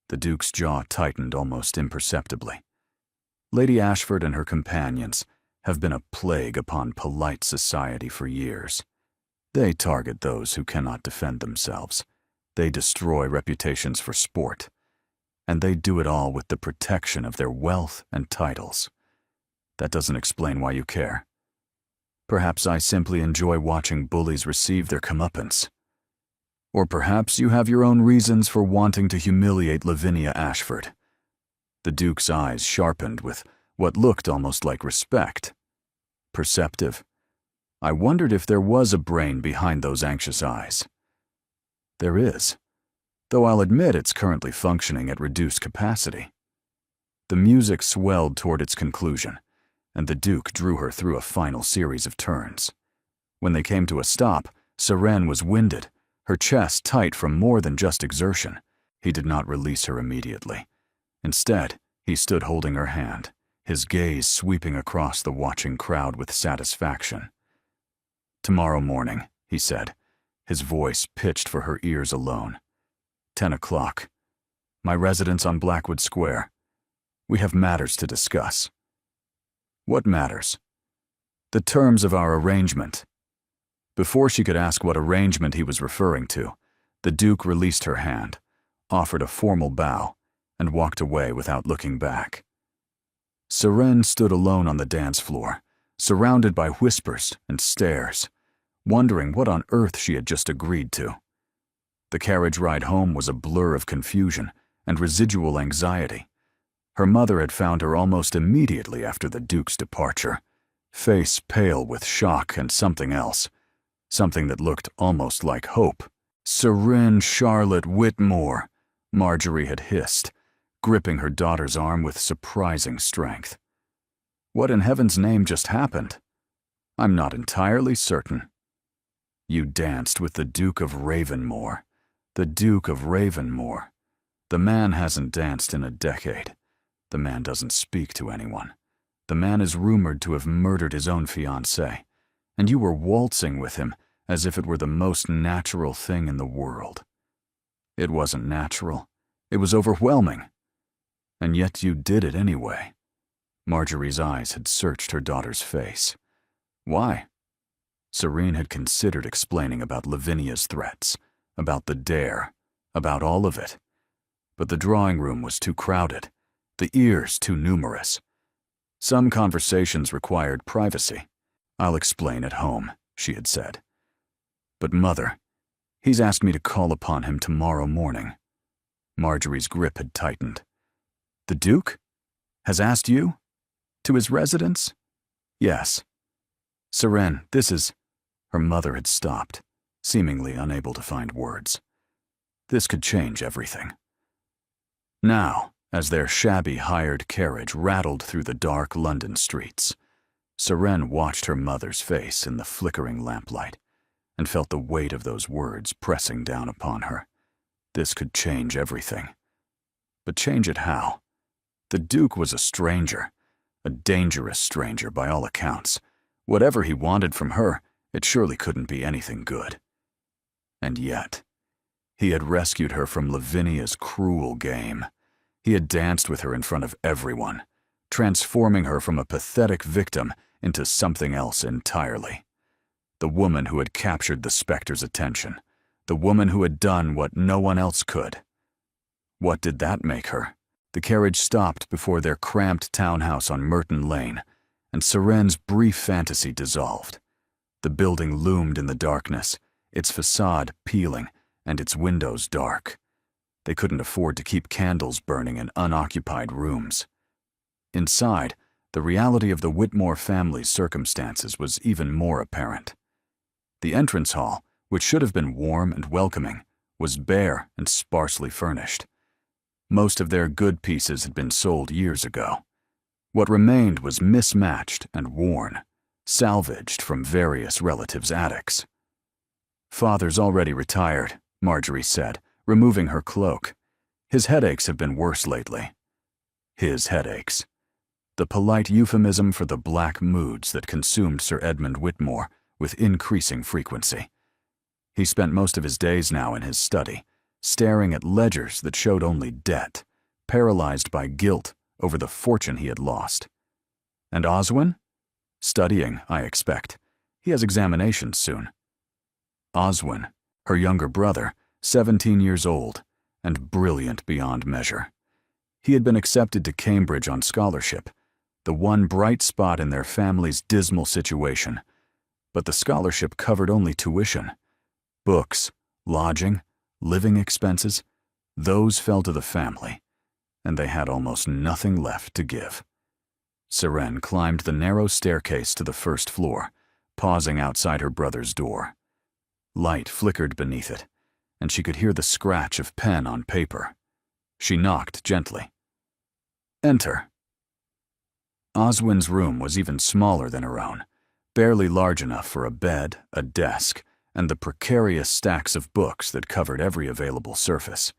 The Duke's jaw tightened almost imperceptibly. Lady Ashford and her companions have been a plague upon polite society for years. They target those who cannot defend themselves. They destroy reputations for sport. And they do it all with the protection of their wealth and titles. That doesn't explain why you care. Perhaps I simply enjoy watching bullies receive their comeuppance. Or perhaps you have your own reasons for wanting to humiliate Lavinia Ashford. The Duke's eyes sharpened with what looked almost like respect. Perceptive. I wondered if there was a brain behind those anxious eyes. There is, though I'll admit it's currently functioning at reduced capacity. The music swelled toward its conclusion, and the Duke drew her through a final series of turns. When they came to a stop, Seren was winded, her chest tight from more than just exertion. He did not release her immediately. Instead, he stood holding her hand, his gaze sweeping across the watching crowd with satisfaction. "Tomorrow morning," he said, his voice pitched for her ears alone. 10 o'clock. My residence on Blackwood Square. We have matters to discuss." "What matters?" "The terms of our arrangement." Before she could ask what arrangement he was referring to, the Duke released her hand, offered a formal bow, and walked away without looking back. Seren stood alone on the dance floor, surrounded by whispers and stares, wondering what on earth she had just agreed to. The carriage ride home was a blur of confusion and residual anxiety. Her mother had found her almost immediately after the Duke's departure, face pale with shock and something else, something that looked almost like hope. "Seren Charlotte Whitmore," Marjorie had hissed, gripping her daughter's arm with surprising strength. What in heaven's name just happened? I'm not entirely certain. "You danced with the Duke of Ravenmore. The Duke of Ravenmore. The man hasn't danced in a decade. The man doesn't speak to anyone. The man is rumored to have murdered his own fiancée, and you were waltzing with him as if it were the most natural thing in the world. It wasn't natural. It was overwhelming. And yet you did it anyway." Marjorie's eyes had searched her daughter's face. "Why?" Serene had considered explaining about Lavinia's threats, about the dare, about all of it. But the drawing room was too crowded, the ears too numerous. Some conversations required privacy. "I'll explain at home," she had said. "But Mother, he's asked me to call upon him tomorrow morning." Marjorie's grip had tightened. "The Duke? Has asked you? To his residence?" "Yes." "Seren, this is—" Her mother had stopped, seemingly unable to find words. This could change everything. Now, as their shabby hired carriage rattled through the dark London streets, Seren watched her mother's face in the flickering lamplight and felt the weight of those words pressing down upon her. This could change everything. But change it how? The Duke was a stranger, a dangerous stranger by all accounts. Whatever he wanted from her, It surely couldn't be anything good. And yet, he had rescued her from Lavinia's cruel game. He had danced with her in front of everyone, transforming her from a pathetic victim into something else entirely. The woman who had captured the specter's attention. The woman who had done what no one else could. What did that make her? The carriage stopped before their cramped townhouse on Merton Lane, and Seren's brief fantasy dissolved. The building loomed in the darkness, its facade peeling and its windows dark. They couldn't afford to keep candles burning in unoccupied rooms. Inside, the reality of the Whitmore family's circumstances was even more apparent. The entrance hall, which should have been warm and welcoming, was bare and sparsely furnished. Most of their good pieces had been sold years ago. What remained was mismatched and worn, salvaged from various relatives' attics. "Father's already retired," Marjorie said, removing her cloak. "His headaches have been worse lately." His headaches. The polite euphemism for the black moods that consumed Sir Edmund Whitmore with increasing frequency. He spent most of his days now in his study, staring at ledgers that showed only debt, paralyzed by guilt over the fortune he had lost. And Oswin? Studying, I expect. He has examinations soon. Oswin, her younger brother, 17 years old, and brilliant beyond measure. He had been accepted to Cambridge on scholarship, the one bright spot in their family's dismal situation. But the scholarship covered only tuition. Books, lodging, living expenses, those fell to the family, and they had almost nothing left to give. Seren climbed the narrow staircase to the first floor, pausing outside her brother's door. Light flickered beneath it, and she could hear the scratch of pen on paper. She knocked gently. "Enter." Oswin's room was even smaller than her own, barely large enough for a bed, a desk, and the precarious stacks of books that covered every available surface.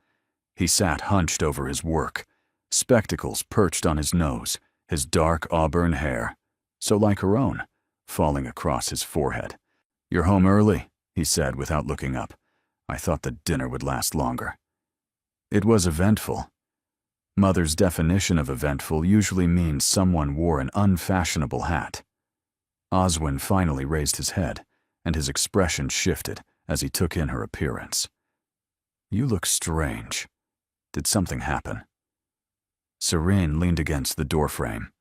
He sat hunched over his work, spectacles perched on his nose, his dark auburn hair, so like her own, falling across his forehead. "You're home early," he said without looking up. "I thought the dinner would last longer." It was eventful. Mother's definition of eventful usually means someone wore an unfashionable hat. Oswin finally raised his head, and his expression shifted as he took in her appearance. "You look strange. Did something happen?" Serene leaned against the doorframe.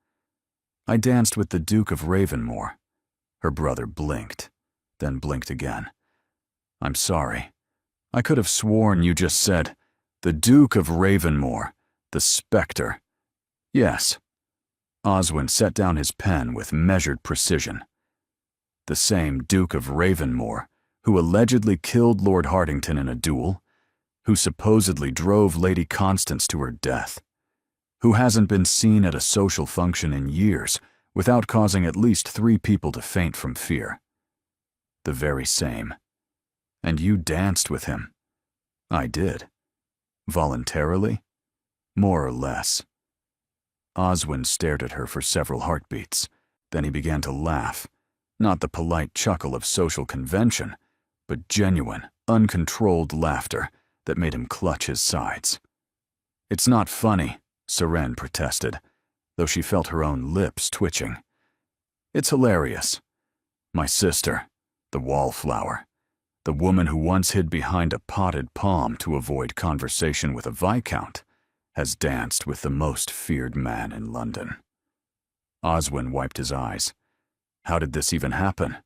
"I danced with the Duke of Ravenmore." Her brother blinked, then blinked again. "I'm sorry. I could have sworn you just said, 'The Duke of Ravenmore, the specter.'" "Yes." Oswin set down his pen with measured precision. "The same Duke of Ravenmore who allegedly killed Lord Hartington in a duel, who supposedly drove Lady Constance to her death, who hasn't been seen at a social function in years without causing at least 3 people to faint from fear. The very same. And you danced with him." "I did." "Voluntarily?" "More or less." Oswin stared at her for several heartbeats. Then he began to laugh, not the polite chuckle of social convention, but genuine, uncontrolled laughter that made him clutch his sides. "It's not funny," Seren protested, though she felt her own lips twitching. "It's hilarious. My sister, the wallflower, the woman who once hid behind a potted palm to avoid conversation with a viscount, has danced with the most feared man in London." Oswin wiped his eyes. How did this even happen?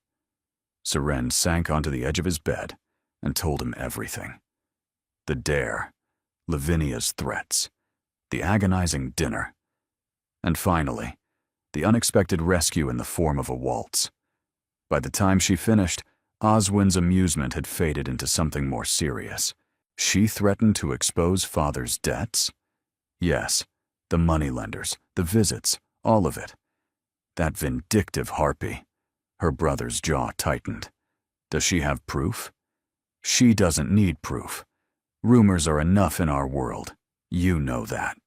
Seren sank onto the edge of his bed and told him everything. The dare, Lavinia's threats, the agonizing dinner, and finally, the unexpected rescue in the form of a waltz. By the time she finished, Oswin's amusement had faded into something more serious. She threatened to expose father's debts? Yes, the moneylenders, the visits, all of it. That vindictive harpy. Her brother's jaw tightened. Does she have proof? She doesn't need proof. Rumors are enough in our world. You know that.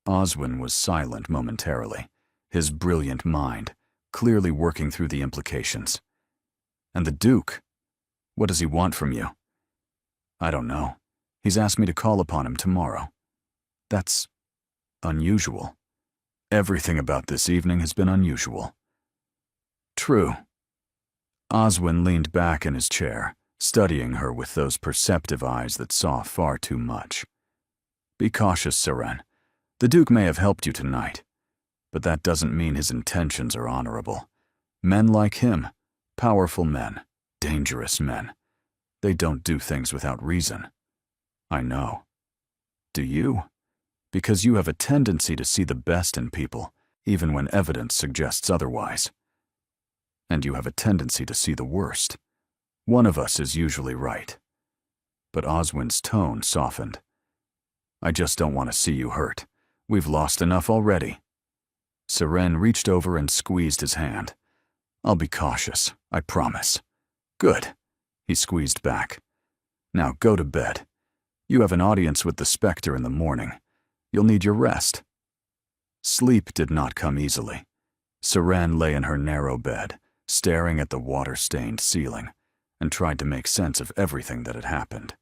Oswin was silent momentarily, his brilliant mind clearly working through the implications. And the Duke? What does he want from you? I don't know. He's asked me to call upon him tomorrow. That's unusual. Everything about this evening has been unusual. True. Oswin leaned back in his chair, studying her with those perceptive eyes that saw far too much. Be cautious, Seren. The Duke may have helped you tonight, but that doesn't mean his intentions are honorable. Men like him, powerful men, dangerous men, they don't do things without reason. I know. Do you? Because you have a tendency to see the best in people, even when evidence suggests otherwise. And you have a tendency to see the worst. One of us is usually right. But Oswin's tone softened. I just don't want to see you hurt. We've lost enough already. Seren reached over and squeezed his hand. I'll be cautious, I promise. Good. He squeezed back. Now go to bed. You have an audience with the Spectre in the morning. You'll need your rest. Sleep did not come easily. Seren lay in her narrow bed, staring at the water-stained ceiling, and tried to make sense of everything that had happened.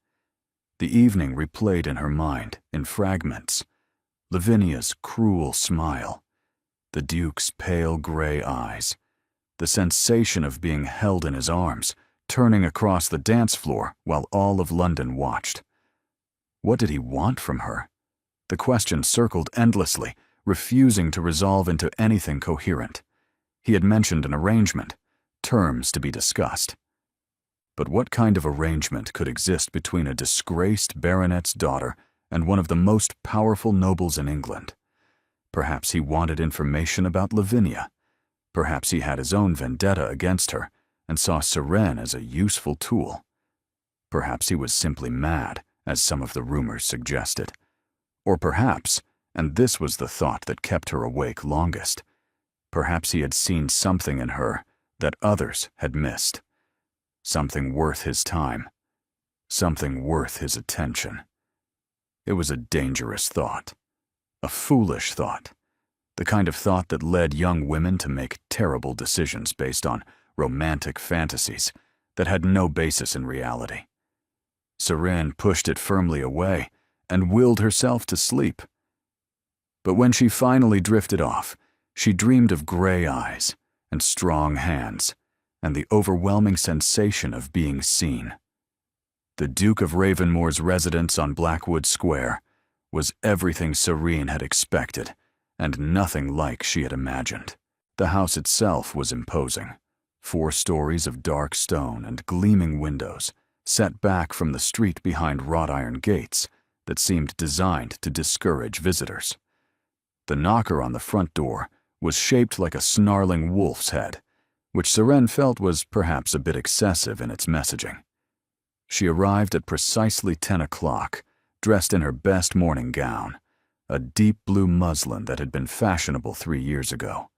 The evening replayed in her mind, in fragments. Lavinia's cruel smile, the Duke's pale gray eyes, the sensation of being held in his arms, turning across the dance floor while all of London watched. What did he want from her? The question circled endlessly, refusing to resolve into anything coherent. He had mentioned an arrangement, terms to be discussed. But what kind of arrangement could exist between a disgraced baronet's daughter and one of the most powerful nobles in England? Perhaps he wanted information about Lavinia. Perhaps he had his own vendetta against her and saw Seren as a useful tool. Perhaps he was simply mad, as some of the rumors suggested. Or perhaps, and this was the thought that kept her awake longest, perhaps he had seen something in her that others had missed. Something worth his time. Something worth his attention. It was a dangerous thought. A foolish thought. The kind of thought that led young women to make terrible decisions based on romantic fantasies that had no basis in reality. Seren pushed it firmly away and willed herself to sleep. But when she finally drifted off, she dreamed of gray eyes and strong hands and the overwhelming sensation of being seen. The Duke of Ravenmore's residence on Blackwood Square was everything Serene had expected and nothing like she had imagined. The house itself was imposing. 4 stories of dark stone and gleaming windows, set back from the street behind wrought iron gates that seemed designed to discourage visitors. The knocker on the front door was shaped like a snarling wolf's head, which Seren felt was perhaps a bit excessive in its messaging. She arrived at precisely 10 o'clock, dressed in her best morning gown, a deep blue muslin that had been fashionable 3 years ago,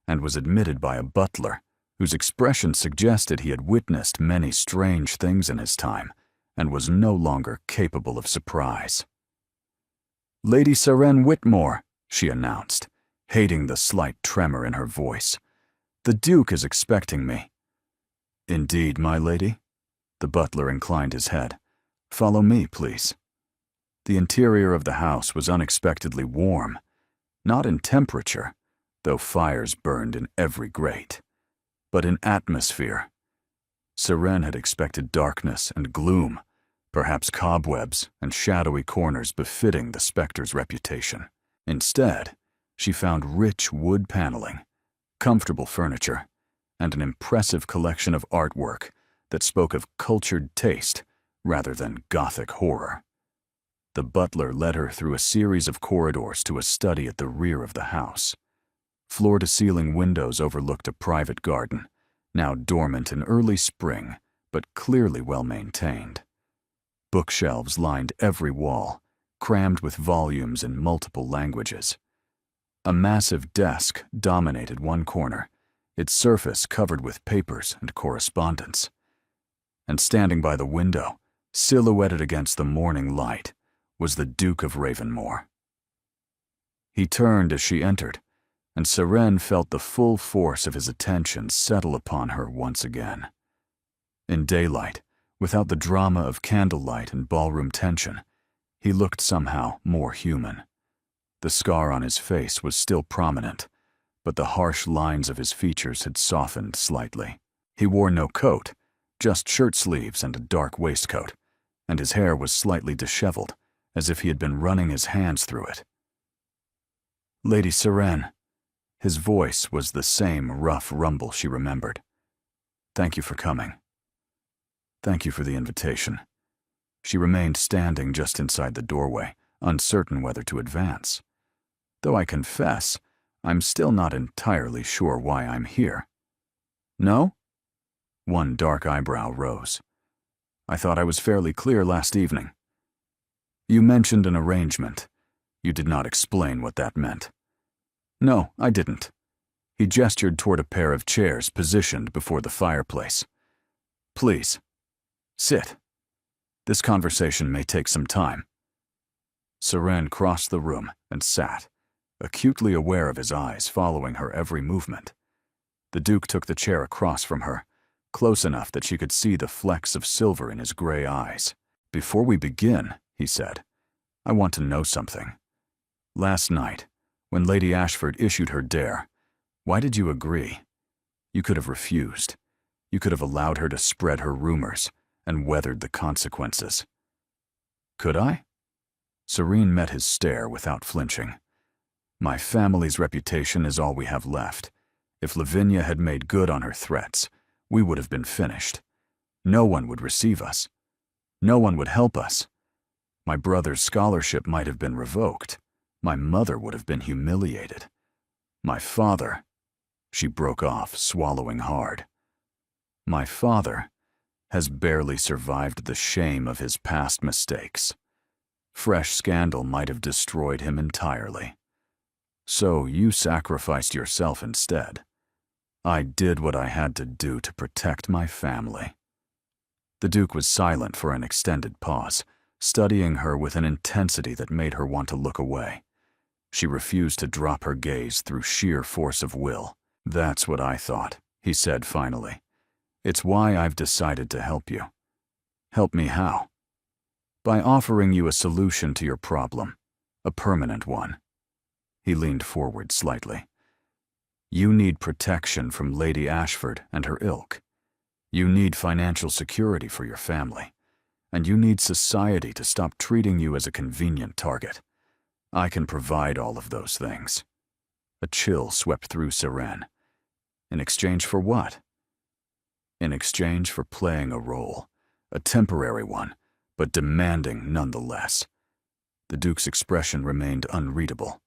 and was admitted by a butler whose expression suggested he had witnessed many strange things in his time and was no longer capable of surprise. Lady Seren Whitmore, she announced, hating the slight tremor in her voice. The Duke is expecting me. Indeed, my lady? The butler inclined his head. Follow me, please. The interior of the house was unexpectedly warm, not in temperature, though fires burned in every grate, but in atmosphere. Seren had expected darkness and gloom, perhaps cobwebs and shadowy corners befitting the Spectre's reputation. Instead, she found rich wood paneling, comfortable furniture, and an impressive collection of artwork that spoke of cultured taste rather than Gothic horror. The butler led her through a series of corridors to a study at the rear of the house. Floor-to-ceiling windows overlooked a private garden, now dormant in early spring, but clearly well-maintained. Bookshelves lined every wall, crammed with volumes in multiple languages. A massive desk dominated one corner, its surface covered with papers and correspondence. And standing by the window, silhouetted against the morning light, was the Duke of Ravenmore. He turned as she entered, and Seren felt the full force of his attention settle upon her once again. In daylight, without the drama of candlelight and ballroom tension, he looked somehow more human. The scar on his face was still prominent, but the harsh lines of his features had softened slightly. He wore no coat, just shirt sleeves and a dark waistcoat, and his hair was slightly disheveled, as if he had been running his hands through it. "Lady Seren." His voice was the same rough rumble she remembered. "Thank you for coming. Thank you for the invitation." She remained standing just inside the doorway, uncertain whether to advance. "Though I confess, I'm still not entirely sure why I'm here." "No?" One dark eyebrow rose. "I thought I was fairly clear last evening." "You mentioned an arrangement. You did not explain what that meant." "No, I didn't." He gestured toward a pair of chairs positioned before the fireplace. "Please, sit. This conversation may take some time." Seren crossed the room and sat, acutely aware of his eyes following her every movement. The Duke took the chair across from her, close enough that she could see the flecks of silver in his gray eyes. "Before we begin," he said, "I want to know something. Last night, when Lady Ashford issued her dare, why did you agree? You could have refused. You could have allowed her to spread her rumors and weathered the consequences." "Could I?" Serene met his stare without flinching. "My family's reputation is all we have left. If Lavinia had made good on her threats, we would have been finished. No one would receive us. No one would help us. My brother's scholarship might have been revoked. My mother would have been humiliated. My father—" She broke off, swallowing hard. "My father has barely survived the shame of his past mistakes. Fresh scandal might have destroyed him entirely. So you sacrificed yourself instead. I did what I had to do to protect my family." The Duke was silent for an extended pause, studying her with an intensity that made her want to look away. She refused to drop her gaze through sheer force of will. "That's what I thought," he said finally. "It's why I've decided to help you." "Help me how?" "By offering you a solution to your problem, a permanent one." He leaned forward slightly. "You need protection from Lady Ashford and her ilk. You need financial security for your family. And you need society to stop treating you as a convenient target. I can provide all of those things." A chill swept through Seren. "In exchange for what?" "In exchange for playing a role, a temporary one, but demanding nonetheless." The Duke's expression remained unreadable.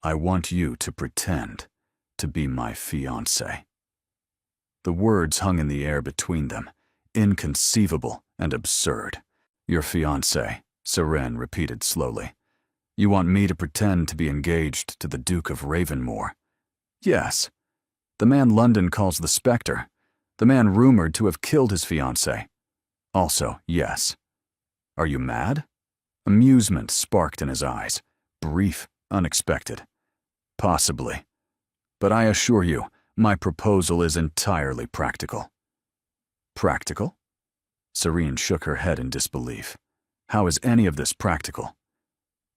"I want you to pretend to be my fiancé." The words hung in the air between them, inconceivable and absurd. "Your fiancé," Seren repeated slowly. "You want me to pretend to be engaged to the Duke of Ravenmore?" "Yes. The man London calls the Spectre. The man rumored to have killed his fiancée. Also, yes." "Are you mad?" Amusement sparked in his eyes, brief, unexpected. "Possibly. But I assure you, my proposal is entirely practical." "Practical?" Serene shook her head in disbelief. "How is any of this practical?"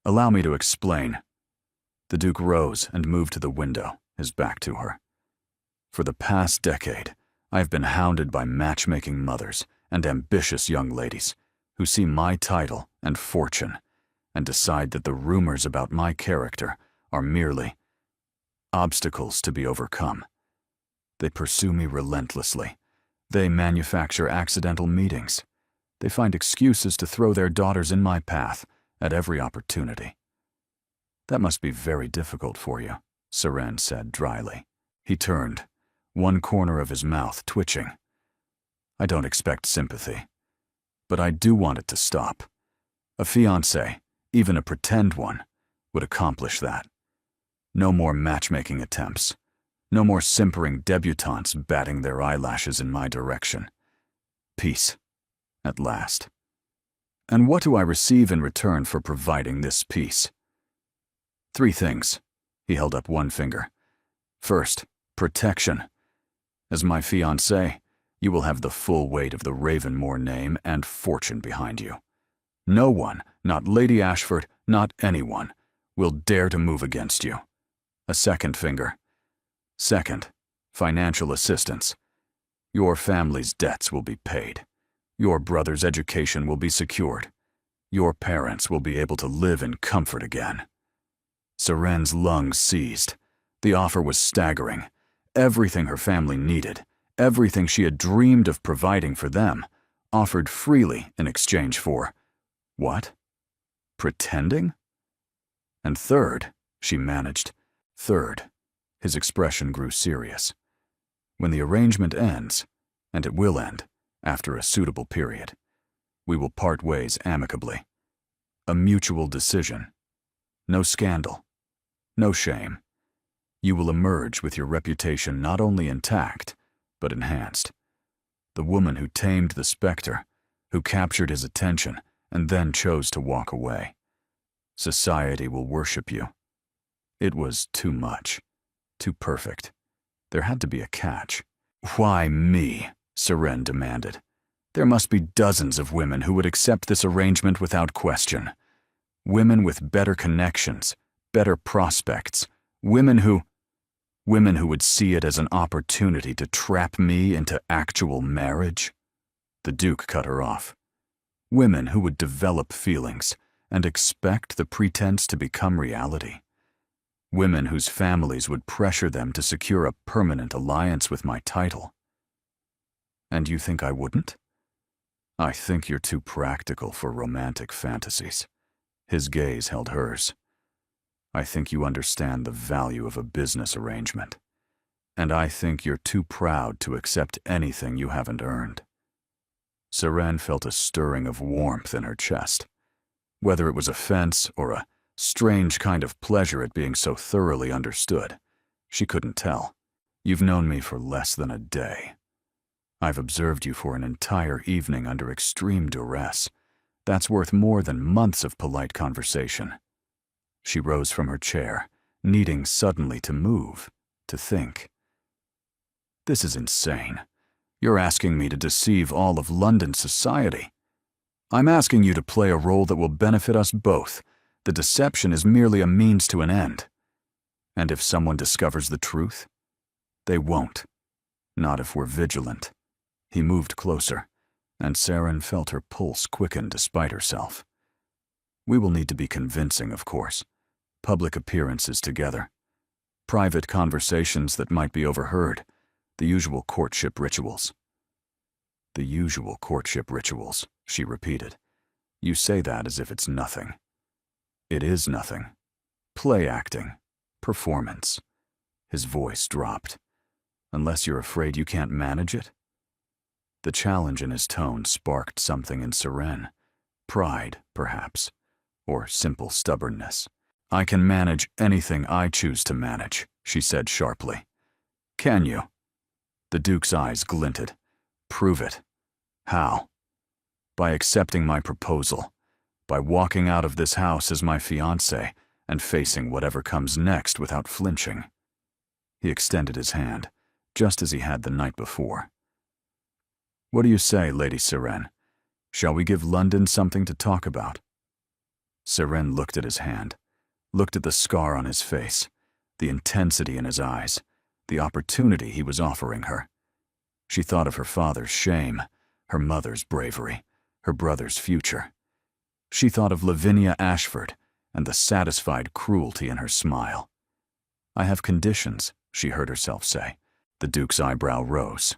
"Allow me to explain." The Duke rose and moved to the window, his back to her. "For the past decade, I have been hounded by matchmaking mothers and ambitious young ladies who see my title and fortune and decide that the rumors about my character are merely obstacles to be overcome. They pursue me relentlessly. They manufacture accidental meetings. They find excuses to throw their daughters in my path at every opportunity." "That must be very difficult for you," Seren said dryly. He turned, one corner of his mouth twitching. "I don't expect sympathy, but I do want it to stop. A fiancé, even a pretend one, would accomplish that. No more matchmaking attempts. No more simpering debutantes batting their eyelashes in my direction. Peace, at last. And what do I receive in return for providing this peace?" "3 things." He held up one finger. "First, protection. As my fiancé, You will have the full weight of the Ravenmore name and fortune behind you. No one, not Lady Ashford, not anyone, will dare to move against you. A second finger. Second, financial assistance. Your family's debts will be paid. Your brother's education will be secured. Your parents will be able to live in comfort again. Seren's lungs seized. The offer was staggering. Everything her family needed, everything she had dreamed of providing for them, offered freely in exchange for what? Pretending? And third, she managed. Third, his expression grew serious. When the arrangement ends, and it will end, after a suitable period, we will part ways amicably. A mutual decision. No scandal. No shame. You will emerge with your reputation not only intact, but enhanced. The woman who tamed the specter, who captured his attention, and then chose to walk away. Society will worship you. It was too much. Too perfect. There had to be a catch. Why me? Seren demanded. There must be dozens of women who would accept this arrangement without question. Women with better connections, better prospects, women who would see it as an opportunity to trap me into actual marriage. The Duke cut her off. Women who would develop feelings and expect the pretense to become reality. Women whose families would pressure them to secure a permanent alliance with my title. And you think I wouldn't? I think you're too practical for romantic fantasies. His gaze held hers. I think you understand the value of a business arrangement. And I think you're too proud to accept anything you haven't earned. Seren felt a stirring of warmth in her chest. Whether it was offense or a strange kind of pleasure at being so thoroughly understood, she couldn't tell. You've known me for less than a day. I've observed you for an entire evening under extreme duress. That's worth more than months of polite conversation. She rose from her chair, needing suddenly to move, to think. This is insane. You're asking me to deceive all of London society. I'm asking you to play a role that will benefit us both. The deception is merely a means to an end. And if someone discovers the truth, they won't. Not if we're vigilant. He moved closer, and Seren felt her pulse quicken despite herself. We will need to be convincing, of course. Public appearances together. Private conversations that might be overheard. The usual courtship rituals. The usual courtship rituals, she repeated. You say that as if it's nothing. It is nothing. Play acting. Performance. His voice dropped. Unless you're afraid you can't manage it? The challenge in his tone sparked something in Seren. Pride, perhaps. Or simple stubbornness. I can manage anything I choose to manage, she said sharply. Can you? The Duke's eyes glinted. Prove it. How? By accepting my proposal. By walking out of this house as my fiancé and facing whatever comes next without flinching. He extended his hand, just as he had the night before. What do you say, Lady Seren? Shall we give London something to talk about? Seren looked at his hand, looked at the scar on his face, the intensity in his eyes, the opportunity he was offering her. She thought of her father's shame, her mother's bravery, her brother's future. She thought of Lavinia Ashford and the satisfied cruelty in her smile. I have conditions, she heard herself say. The Duke's eyebrow rose.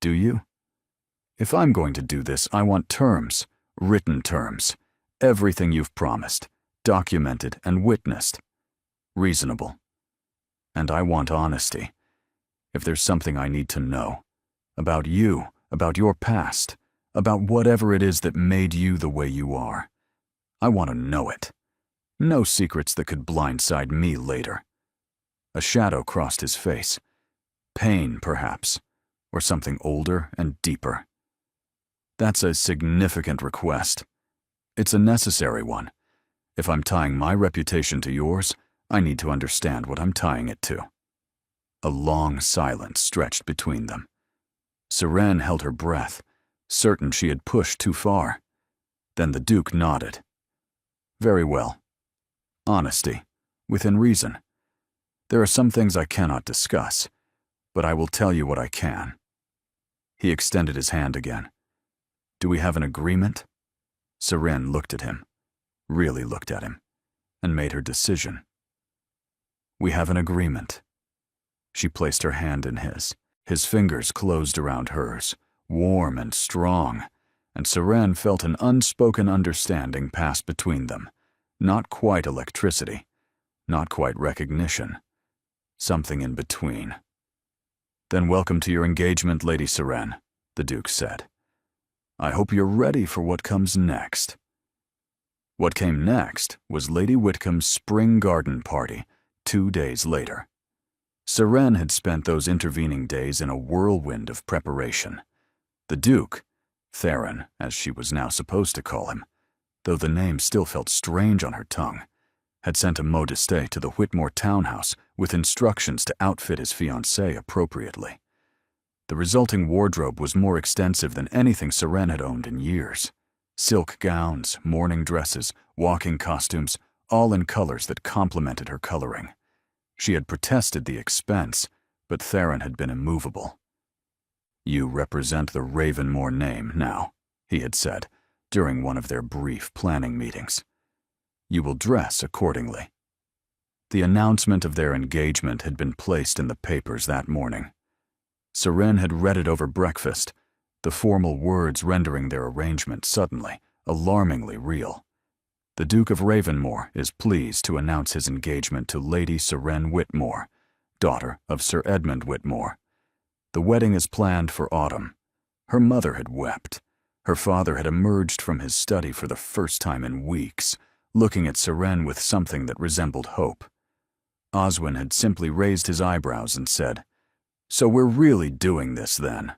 Do you? If I'm going to do this, I want terms, written terms. Everything you've promised, documented and witnessed. Reasonable. And I want honesty. If there's something I need to know, about you, about your past, about whatever it is that made you the way you are, I want to know it. No secrets that could blindside me later. A shadow crossed his face. Pain, perhaps, or something older and deeper. That's a significant request. It's a necessary one. If I'm tying my reputation to yours, I need to understand what I'm tying it to. A long silence stretched between them. Seren held her breath, certain she had pushed too far. Then the Duke nodded. Very well. Honesty, within reason. There are some things I cannot discuss, but I will tell you what I can. He extended his hand again. Do we have an agreement? Seren looked at him, really looked at him, and made her decision. We have an agreement. She placed her hand in his. His fingers closed around hers, warm and strong, and Seren felt an unspoken understanding pass between them. Not quite electricity, not quite recognition. Something in between. Then welcome to your engagement, Lady Seren, the Duke said. I hope you're ready for what comes next. What came next was Lady Whitcomb's spring garden party 2 days later. Seren had spent those intervening days in a whirlwind of preparation. The Duke, Theron, as she was now supposed to call him, though the name still felt strange on her tongue, had sent a modiste to the Whitmore townhouse with instructions to outfit his fiancée appropriately. The resulting wardrobe was more extensive than anything Seren had owned in years. Silk gowns, morning dresses, walking costumes, all in colors that complemented her coloring. She had protested the expense, but Theron had been immovable. You represent the Ravenmore name now, he had said, during one of their brief planning meetings. You will dress accordingly. The announcement of their engagement had been placed in the papers that morning. Seren had read it over breakfast, the formal words rendering their arrangement suddenly, alarmingly real. The Duke of Ravenmore is pleased to announce his engagement to Lady Seren Whitmore, daughter of Sir Edmund Whitmore. The wedding is planned for autumn. Her mother had wept. Her father had emerged from his study for the first time in weeks, looking at Seren with something that resembled hope. Oswin had simply raised his eyebrows and said, So we're really doing this then?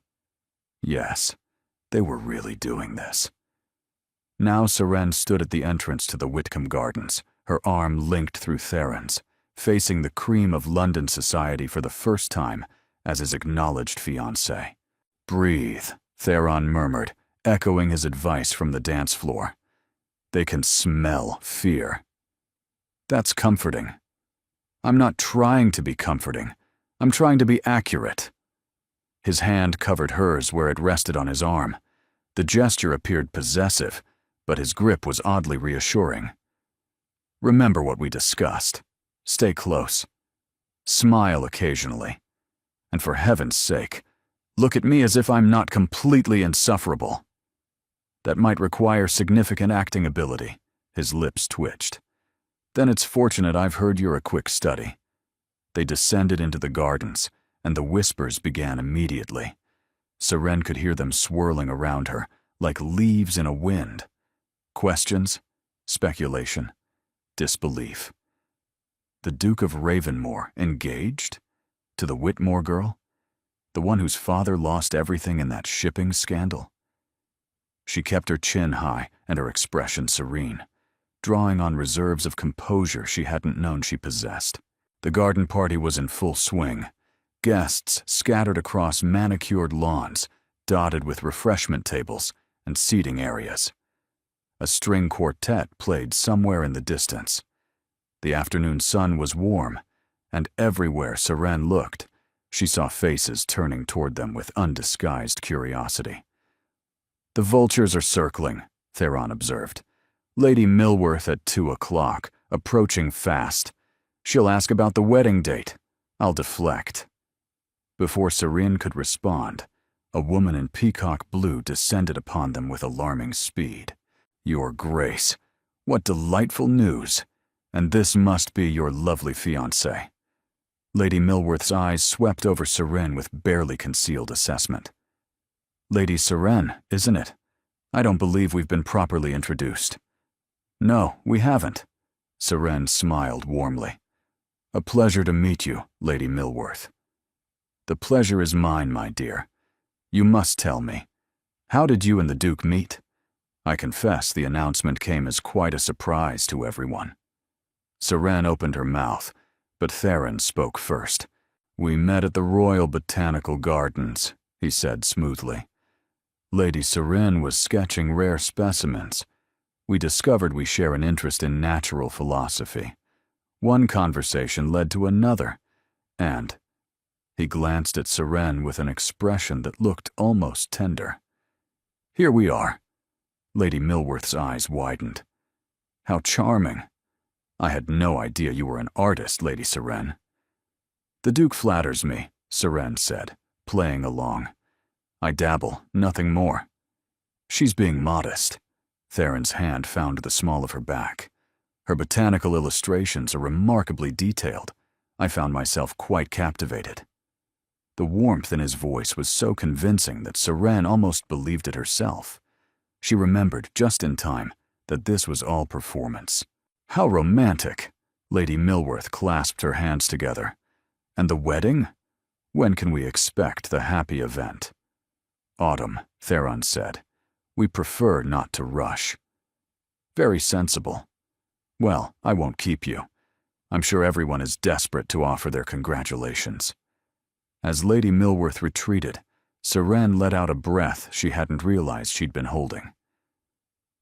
Yes, they were really doing this. Now Seren stood at the entrance to the Whitcomb Gardens, her arm linked through Theron's, facing the cream of London society for the first time as his acknowledged fiancé. Breathe, Theron murmured, echoing his advice from the dance floor. They can smell fear. That's comforting. I'm not trying to be comforting. I'm trying to be accurate. His hand covered hers where it rested on his arm. The gesture appeared possessive, but his grip was oddly reassuring. Remember what we discussed. Stay close. Smile occasionally. And for heaven's sake, look at me as if I'm not completely insufferable. That might require significant acting ability. His lips twitched. Then it's fortunate I've heard you're a quick study. They descended into the gardens, and the whispers began immediately. Seren could hear them swirling around her, like leaves in a wind. Questions, speculation, disbelief. The Duke of Ravenmore engaged? To the Whitmore girl? The one whose father lost everything in that shipping scandal? She kept her chin high and her expression serene, drawing on reserves of composure she hadn't known she possessed. The garden party was in full swing. Guests scattered across manicured lawns, dotted with refreshment tables and seating areas. A string quartet played somewhere in the distance. The afternoon sun was warm, and everywhere Seren looked, she saw faces turning toward them with undisguised curiosity. The vultures are circling, Theron observed. Lady Millworth at 2:00, approaching fast. She'll ask about the wedding date. I'll deflect. Before Seren could respond, a woman in peacock blue descended upon them with alarming speed. Your Grace, what delightful news! And this must be your lovely fiancé. Lady Millworth's eyes swept over Seren with barely concealed assessment. Lady Seren, isn't it? I don't believe we've been properly introduced. No, we haven't. Seren smiled warmly. A pleasure to meet you, Lady Millworth. The pleasure is mine, my dear. You must tell me. How did you and the Duke meet? I confess the announcement came as quite a surprise to everyone. Seren opened her mouth, but Theron spoke first. We met at the Royal Botanical Gardens, he said smoothly. Lady Seren was sketching rare specimens. We discovered we share an interest in natural philosophy. One conversation led to another, and he glanced at Seren with an expression that looked almost tender. Here we are. Lady Millworth's eyes widened. How charming. I had no idea you were an artist, Lady Seren. The Duke flatters me, Seren said, playing along. I dabble, nothing more. She's being modest. Theron's hand found the small of her back. Her botanical illustrations are remarkably detailed. I found myself quite captivated. The warmth in his voice was so convincing that Seren almost believed it herself. She remembered, just in time, that this was all performance. How romantic! Lady Millworth clasped her hands together. And the wedding? When can we expect the happy event? Autumn, Theron said. We prefer not to rush. Very sensible. Well, I won't keep you. I'm sure everyone is desperate to offer their congratulations. As Lady Millworth retreated, Seren let out a breath she hadn't realized she'd been holding.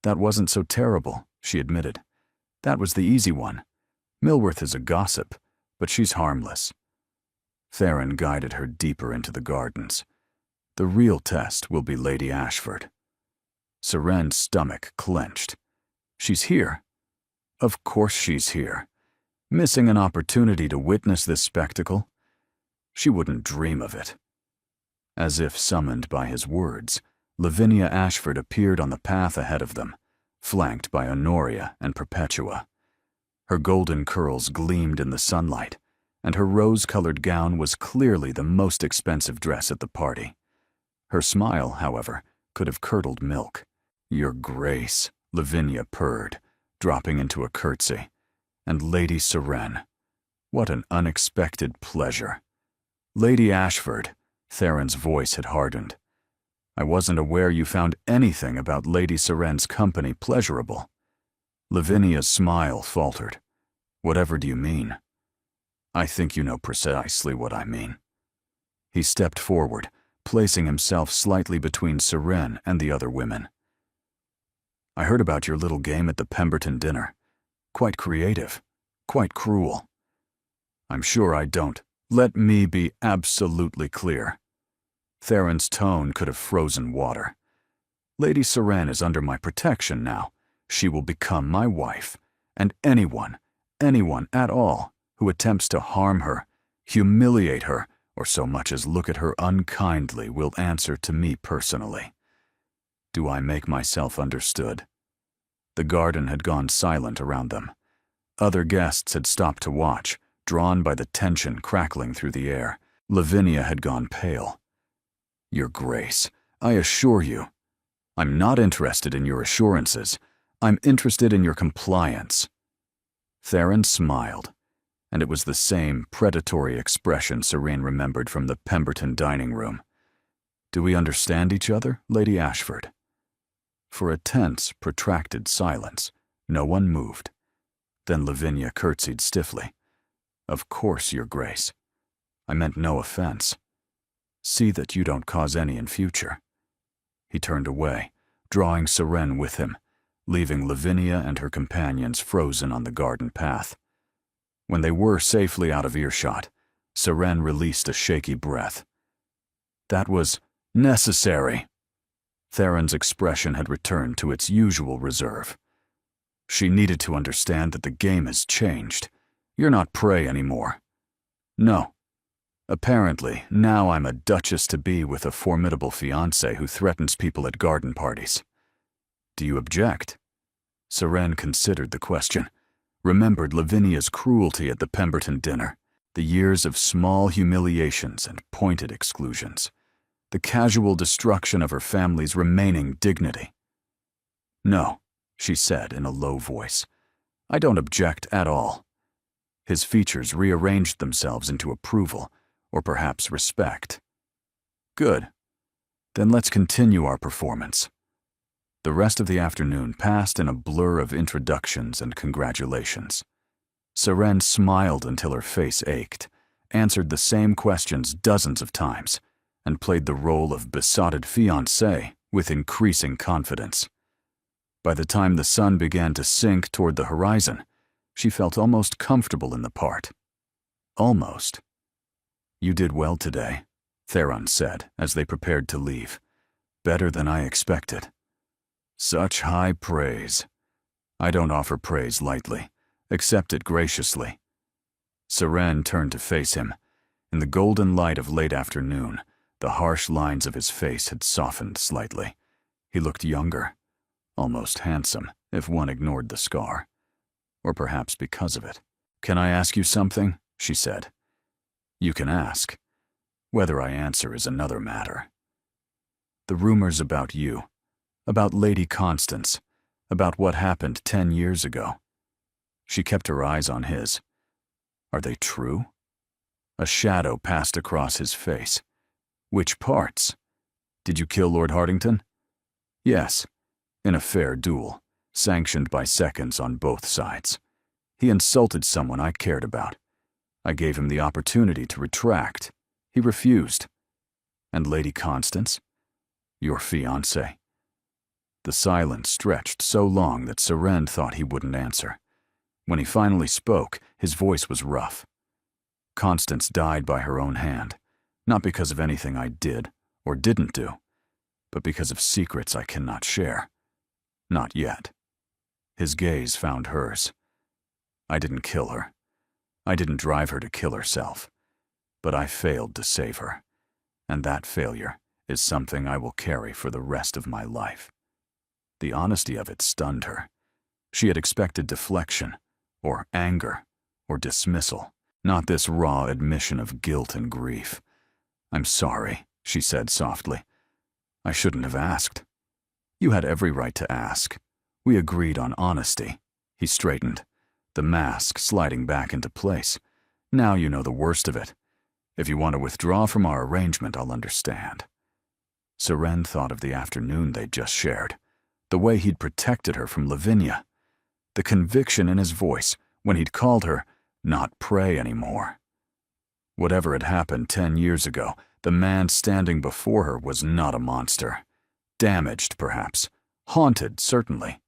That wasn't so terrible, she admitted. That was the easy one. Millworth is a gossip, but she's harmless. Theron guided her deeper into the gardens. The real test will be Lady Ashford. Seren's stomach clenched. She's here. Of course she's here. Missing an opportunity to witness this spectacle? She wouldn't dream of it. As if summoned by his words, Lavinia Ashford appeared on the path ahead of them, flanked by Honoria and Perpetua. Her golden curls gleamed in the sunlight, and her rose-colored gown was clearly the most expensive dress at the party. Her smile, however, could have curdled milk. Your Grace, Lavinia purred, dropping into a curtsy. And Lady Seren. What an unexpected pleasure. Lady Ashford, Theron's voice had hardened. I wasn't aware you found anything about Lady Seren's company pleasurable. Lavinia's smile faltered. Whatever do you mean? I think you know precisely what I mean. He stepped forward, placing himself slightly between Seren and the other women. I heard about your little game at the Pemberton dinner. Quite creative, quite cruel. I'm sure I don't. Let me be absolutely clear. Theron's tone could have frozen water. Lady Seren is under my protection now. She will become my wife, and anyone at all, who attempts to harm her, humiliate her, or so much as look at her unkindly will answer to me personally. Do I make myself understood? The garden had gone silent around them. Other guests had stopped to watch, drawn by the tension crackling through the air. Lavinia had gone pale. Your Grace, I assure you, I'm not interested in your assurances. I'm interested in your compliance. Theron smiled, and it was the same predatory expression Seren remembered from the Pemberton dining room. Do we understand each other, Lady Ashford? For a tense, protracted silence, no one moved. Then Lavinia curtsied stiffly. Of course, Your Grace. I meant no offense. See that you don't cause any in future. He turned away, drawing Seren with him, leaving Lavinia and her companions frozen on the garden path. When they were safely out of earshot, Seren released a shaky breath. That was necessary. Theron's expression had returned to its usual reserve. She needed to understand that the game has changed. You're not prey anymore. No. Apparently, now I'm a duchess-to-be with a formidable fiancé who threatens people at garden parties. Do you object? Seren considered the question, remembered Lavinia's cruelty at the Pemberton dinner, the years of small humiliations and pointed exclusions, the casual destruction of her family's remaining dignity. No, she said in a low voice. I don't object at all. His features rearranged themselves into approval, or perhaps respect. Good. Then let's continue our performance. The rest of the afternoon passed in a blur of introductions and congratulations. Seren smiled until her face ached, answered the same questions dozens of times, and played the role of besotted fiancé with increasing confidence. By the time the sun began to sink toward the horizon, she felt almost comfortable in the part. Almost. "You did well today," Theron said as they prepared to leave. "Better than I expected." "Such high praise." "I don't offer praise lightly. Accept it graciously." Seren turned to face him. In the golden light of late afternoon, the harsh lines of his face had softened slightly. He looked younger, almost handsome, if one ignored the scar. Or perhaps because of it. "Can I ask you something?" she said. "You can ask. Whether I answer is another matter. The rumors about you, about Lady Constance, about what happened 10 years ago." She kept her eyes on his. "Are they true?" A shadow passed across his face. "Which parts? Did you kill Lord Hartington?" "Yes, in a fair duel, sanctioned by seconds on both sides. He insulted someone I cared about. I gave him the opportunity to retract. He refused. And Lady Constance? Your fiancée?" The silence stretched so long that Seren thought he wouldn't answer. When he finally spoke, his voice was rough. "Constance died by her own hand, not because of anything I did or didn't do, but because of secrets I cannot share. Not yet." His gaze found hers. "I didn't kill her. I didn't drive her to kill herself. But I failed to save her, and that failure is something I will carry for the rest of my life." The honesty of it stunned her. She had expected deflection, or anger, or dismissal, not this raw admission of guilt and grief. "I'm sorry," she said softly. "I shouldn't have asked." "You had every right to ask. We agreed on honesty." He straightened, the mask sliding back into place. "Now you know the worst of it. If you want to withdraw from our arrangement, I'll understand." Seren thought of the afternoon they'd just shared, the way he'd protected her from Lavinia, the conviction in his voice when he'd called her not prey anymore. Whatever had happened 10 years ago, the man standing before her was not a monster. Damaged, perhaps. Haunted, certainly.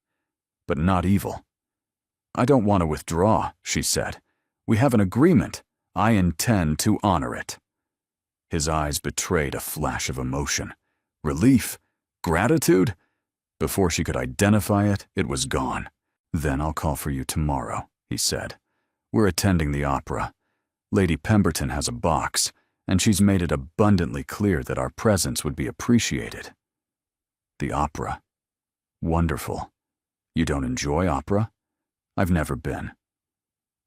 But not evil. "I don't want to withdraw," she said. "We have an agreement. I intend to honor it." His eyes betrayed a flash of emotion. Relief? Gratitude? Before she could identify it, it was gone. "Then I'll call for you tomorrow," he said. "We're attending the opera. Lady Pemberton has a box, and she's made it abundantly clear that our presence would be appreciated." The opera. Wonderful. You don't enjoy opera? I've never been.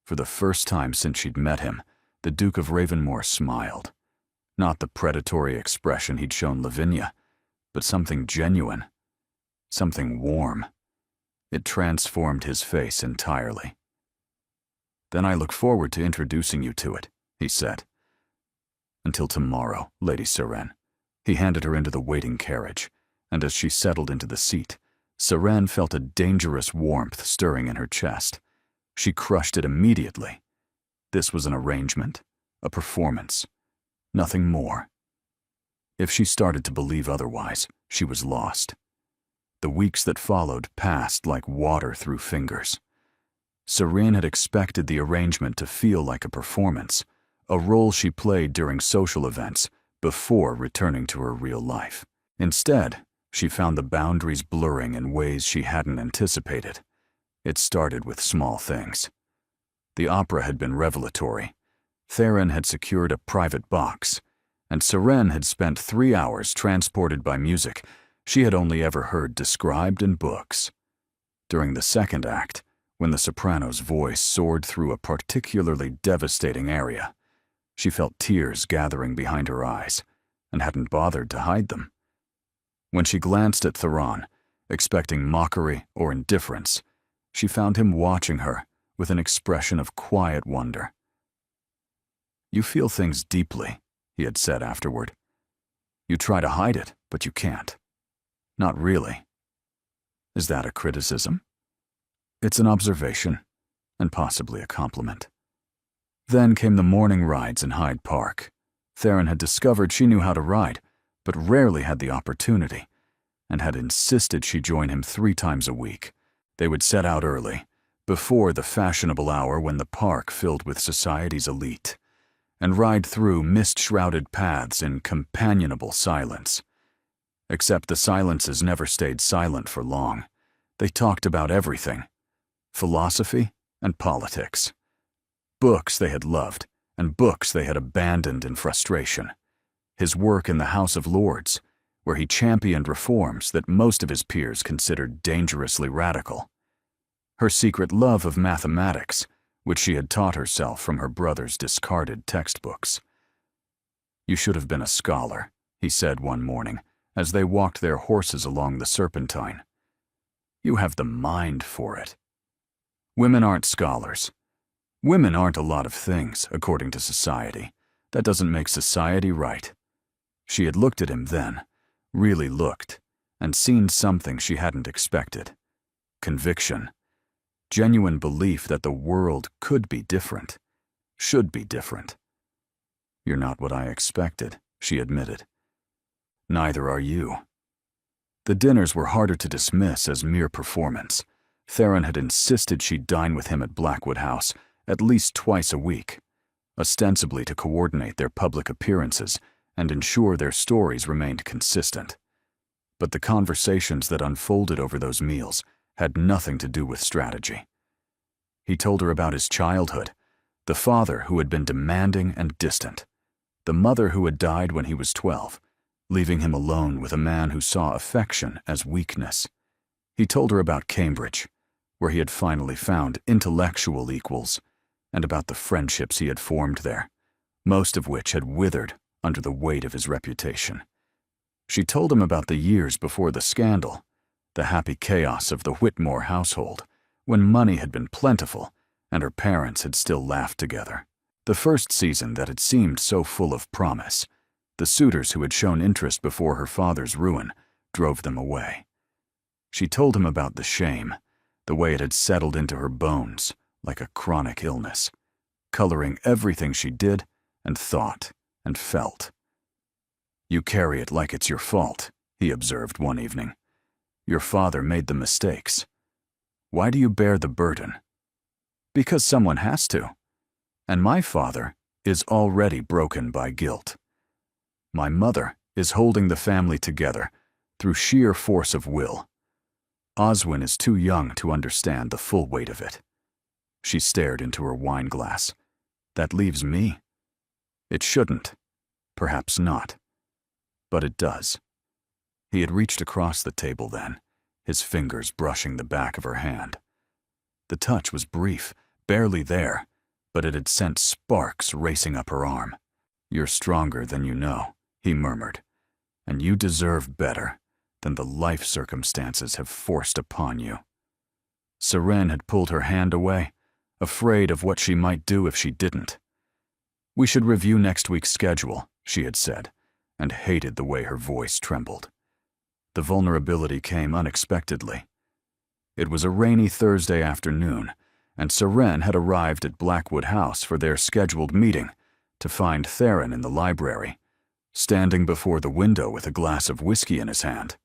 For the first time since she'd met him, the Duke of Ravenmore smiled. Not the predatory expression he'd shown Lavinia, but something genuine, something warm. It transformed his face entirely. "Then I look forward to introducing you to it," he said. "Until tomorrow, Lady Seren." He handed her into the waiting carriage, and as she settled into the seat, Seren felt a dangerous warmth stirring in her chest. She crushed it immediately. This was an arrangement, a performance, nothing more. If she started to believe otherwise, she was lost. The weeks that followed passed like water through fingers. Seren had expected the arrangement to feel like a performance, a role she played during social events before returning to her real life. Instead, she found the boundaries blurring in ways she hadn't anticipated. It started with small things. The opera had been revelatory. Theron had secured a private box, and Seren had spent 3 hours transported by music she had only ever heard described in books. During the second act, when the soprano's voice soared through a particularly devastating area, she felt tears gathering behind her eyes and hadn't bothered to hide them. When she glanced at Theron, expecting mockery or indifference, she found him watching her with an expression of quiet wonder. "You feel things deeply," he had said afterward. "You try to hide it, but you can't. Not really." Is that a criticism? It's an observation, and possibly a compliment. Then came the morning rides in Hyde Park. Theron had discovered she knew how to ride, but rarely had the opportunity, and had insisted she join him 3 times a week. They would set out early, before the fashionable hour when the park filled with society's elite, and ride through mist-shrouded paths in companionable silence. Except the silences never stayed silent for long. They talked about everything: philosophy and politics. Books they had loved, and books they had abandoned in frustration. His work in the House of Lords, where he championed reforms that most of his peers considered dangerously radical. Her secret love of mathematics, which she had taught herself from her brother's discarded textbooks. "You should have been a scholar," he said one morning, as they walked their horses along the Serpentine. "You have the mind for it. Women aren't scholars. Women aren't a lot of things, according to society. That doesn't make society right." She had looked at him then, really looked, and seen something she hadn't expected. Conviction. Genuine belief that the world could be different, should be different. "You're not what I expected," she admitted. "Neither are you." The dinners were harder to dismiss as mere performance. Theron had insisted she dine with him at Blackwood House at least twice a week, ostensibly to coordinate their public appearances and ensure their stories remained consistent. But the conversations that unfolded over those meals had nothing to do with strategy. He told her about his childhood, the father who had been demanding and distant, the mother who had died when he was 12, leaving him alone with a man who saw affection as weakness. He told her about Cambridge, where he had finally found intellectual equals, and about the friendships he had formed there, most of which had withered under the weight of his reputation. She told him about the years before the scandal, the happy chaos of the Whitmore household, when money had been plentiful and her parents had still laughed together. The first season that had seemed so full of promise, the suitors who had shown interest before her father's ruin drove them away. She told him about the shame, the way it had settled into her bones like a chronic illness, coloring everything she did and thought and felt. "You carry it like it's your fault," he observed one evening. "Your father made the mistakes. Why do you bear the burden?" "Because someone has to. And my father is already broken by guilt. My mother is holding the family together through sheer force of will. Oswin is too young to understand the full weight of it." She stared into her wine glass. "That leaves me." "It shouldn't. Perhaps not. But it does." He had reached across the table then, his fingers brushing the back of her hand. The touch was brief, barely there, but it had sent sparks racing up her arm. "You're stronger than you know," he murmured, "and you deserve better than the life circumstances have forced upon you." Seren had pulled her hand away, afraid of what she might do if she didn't. "We should review next week's schedule," she had said, and hated the way her voice trembled. The vulnerability came unexpectedly. It was a rainy Thursday afternoon, and Seren had arrived at Blackwood House for their scheduled meeting to find Theron in the library, standing before the window with a glass of whiskey in his hand.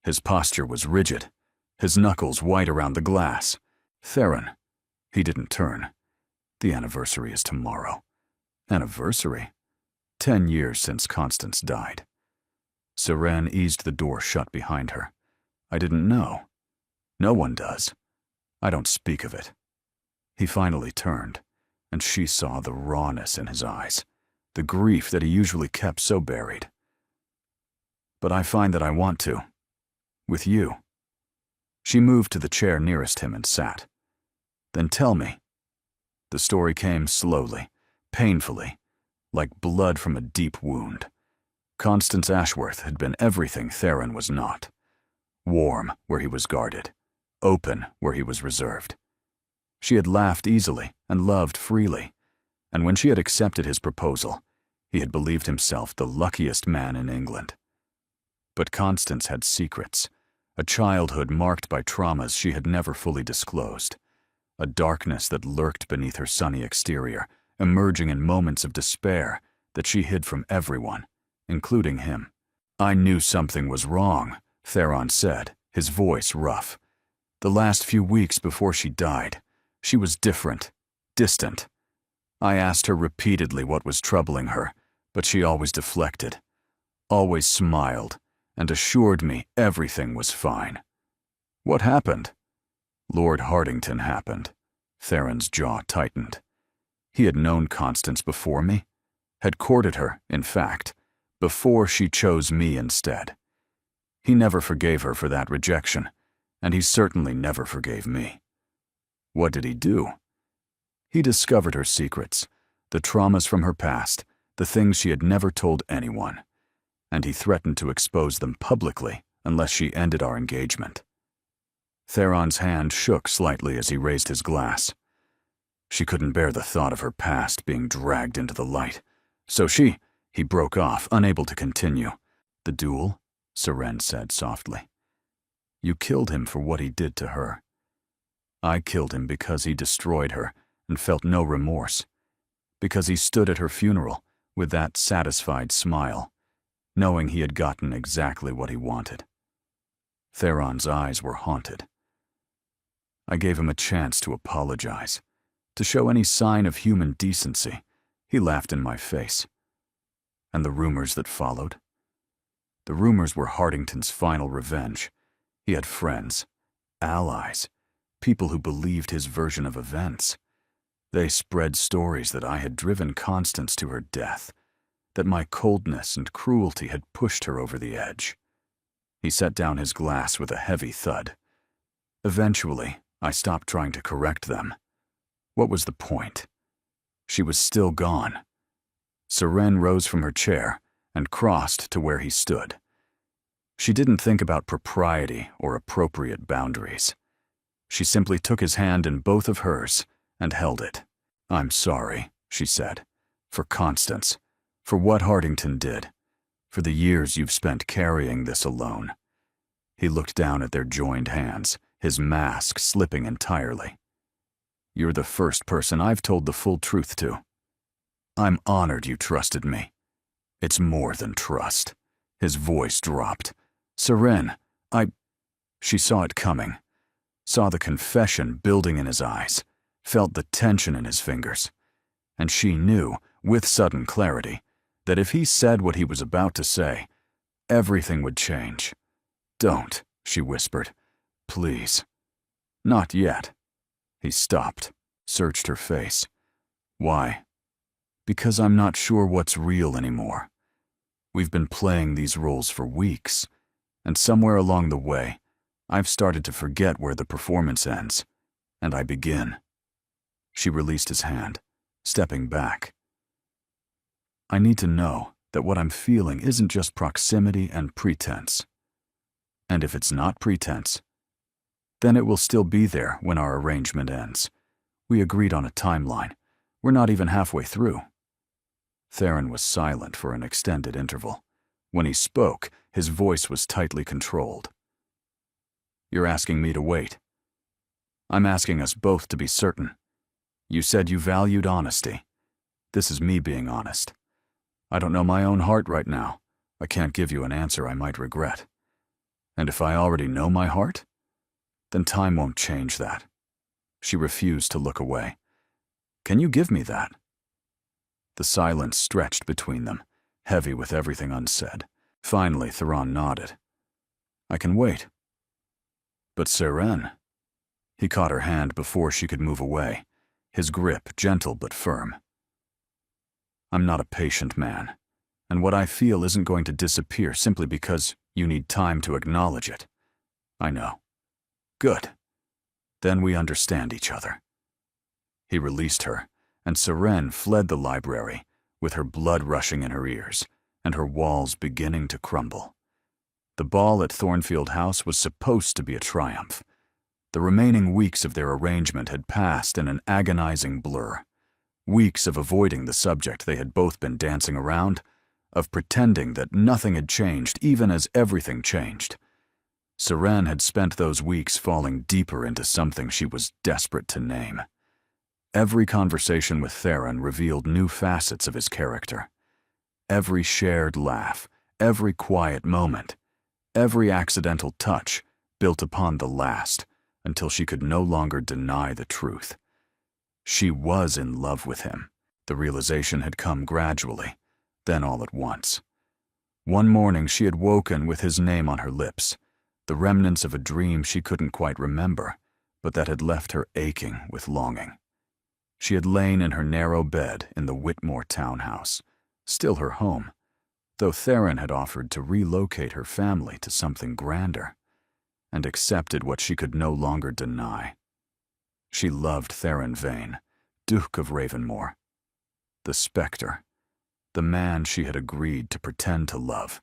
His posture was rigid, his knuckles white around the glass. "Theron." He didn't turn. "The anniversary is tomorrow." Anniversary? 10 years since Constance died. Seren eased the door shut behind her. "I didn't know. No one does. I don't speak of it." He finally turned, and she saw the rawness in his eyes, the grief that he usually kept so buried. "But I find that I want to. With you." She moved to the chair nearest him and sat. "Then tell me." The story came slowly, painfully, like blood from a deep wound. Constance Ashworth had been everything Theron was not. Warm where he was guarded, open where he was reserved. She had laughed easily and loved freely, and when she had accepted his proposal, he had believed himself the luckiest man in England. But Constance had secrets, a childhood marked by traumas she had never fully disclosed, a darkness that lurked beneath her sunny exterior, emerging in moments of despair that she hid from everyone, including him. "I knew something was wrong," Theron said, his voice rough. "The last few weeks before she died, she was different, distant. I asked her repeatedly what was troubling her, but she always deflected, always smiled, and assured me everything was fine." "What happened?" "Lord Hartington happened." Theron's jaw tightened. He had known Constance before me, had courted her, in fact, before she chose me instead. He never forgave her for that rejection, and he certainly never forgave me. What did he do? He discovered her secrets, the traumas from her past, the things she had never told anyone, and he threatened to expose them publicly unless she ended our engagement. Theron's hand shook slightly as he raised his glass. She couldn't bear the thought of her past being dragged into the light. So he broke off, unable to continue. "The duel?" Seren said softly. "You killed him for what he did to her. I killed him because he destroyed her and felt no remorse, because he stood at her funeral with that satisfied smile, knowing he had gotten exactly what he wanted." Theron's eyes were haunted. "I gave him a chance to apologize, to show any sign of human decency." He laughed in my face. "And the rumors that followed?" "The rumors were Hartington's final revenge. He had friends, allies, people who believed his version of events. They spread stories that I had driven Constance to her death, that my coldness and cruelty had pushed her over the edge." He set down his glass with a heavy thud. "Eventually, I stopped trying to correct them. What was the point? She was still gone." Seren rose from her chair and crossed to where he stood. She didn't think about propriety or appropriate boundaries. She simply took his hand in both of hers and held it. "I'm sorry," she said, "for Constance, for what Hartington did, for the years you've spent carrying this alone." He looked down at their joined hands, his mask slipping entirely. "You're the first person I've told the full truth to. I'm honored you trusted me. It's more than trust." His voice dropped. "Seren, She saw it coming, saw the confession building in his eyes, felt the tension in his fingers, and she knew, with sudden clarity, that if he said what he was about to say, everything would change. "Don't," she whispered. "Please." "Not yet." He stopped, searched her face. "Why?" "Because I'm not sure what's real anymore. We've been playing these roles for weeks, and somewhere along the way, I've started to forget where the performance ends, and I begin." She released his hand, stepping back. "I need to know that what I'm feeling isn't just proximity and pretense. And if it's not pretense, then it will still be there when our arrangement ends. We agreed on a timeline. We're not even halfway through." Theron was silent for an extended interval. When he spoke, his voice was tightly controlled. "You're asking me to wait. I'm asking us both to be certain. You said you valued honesty. This is me being honest. I don't know my own heart right now. I can't give you an answer I might regret. And if I already know my heart, then time won't change that." She refused to look away. "Can you give me that?" The silence stretched between them, heavy with everything unsaid. Finally, Theron nodded. "I can wait." "But Seren..." He caught her hand before she could move away, his grip gentle but firm. "I'm not a patient man, and what I feel isn't going to disappear simply because you need time to acknowledge it. I know." "Good. Then we understand each other." He released her, and Seren fled the library, with her blood rushing in her ears, and her walls beginning to crumble. The ball at Thornfield House was supposed to be a triumph. The remaining weeks of their arrangement had passed in an agonizing blur. Weeks of avoiding the subject they had both been dancing around, of pretending that nothing had changed even as everything changed. Seren had spent those weeks falling deeper into something she was desperate to name. Every conversation with Theron revealed new facets of his character. Every shared laugh, every quiet moment, every accidental touch built upon the last until she could no longer deny the truth. She was in love with him. The realization had come gradually, then all at once. One morning she had woken with his name on her lips, the remnants of a dream she couldn't quite remember, but that had left her aching with longing. She had lain in her narrow bed in the Whitmore townhouse, still her home, though Theron had offered to relocate her family to something grander, and accepted what she could no longer deny. She loved Theron Vane, Duke of Ravenmore, the specter, the man she had agreed to pretend to love.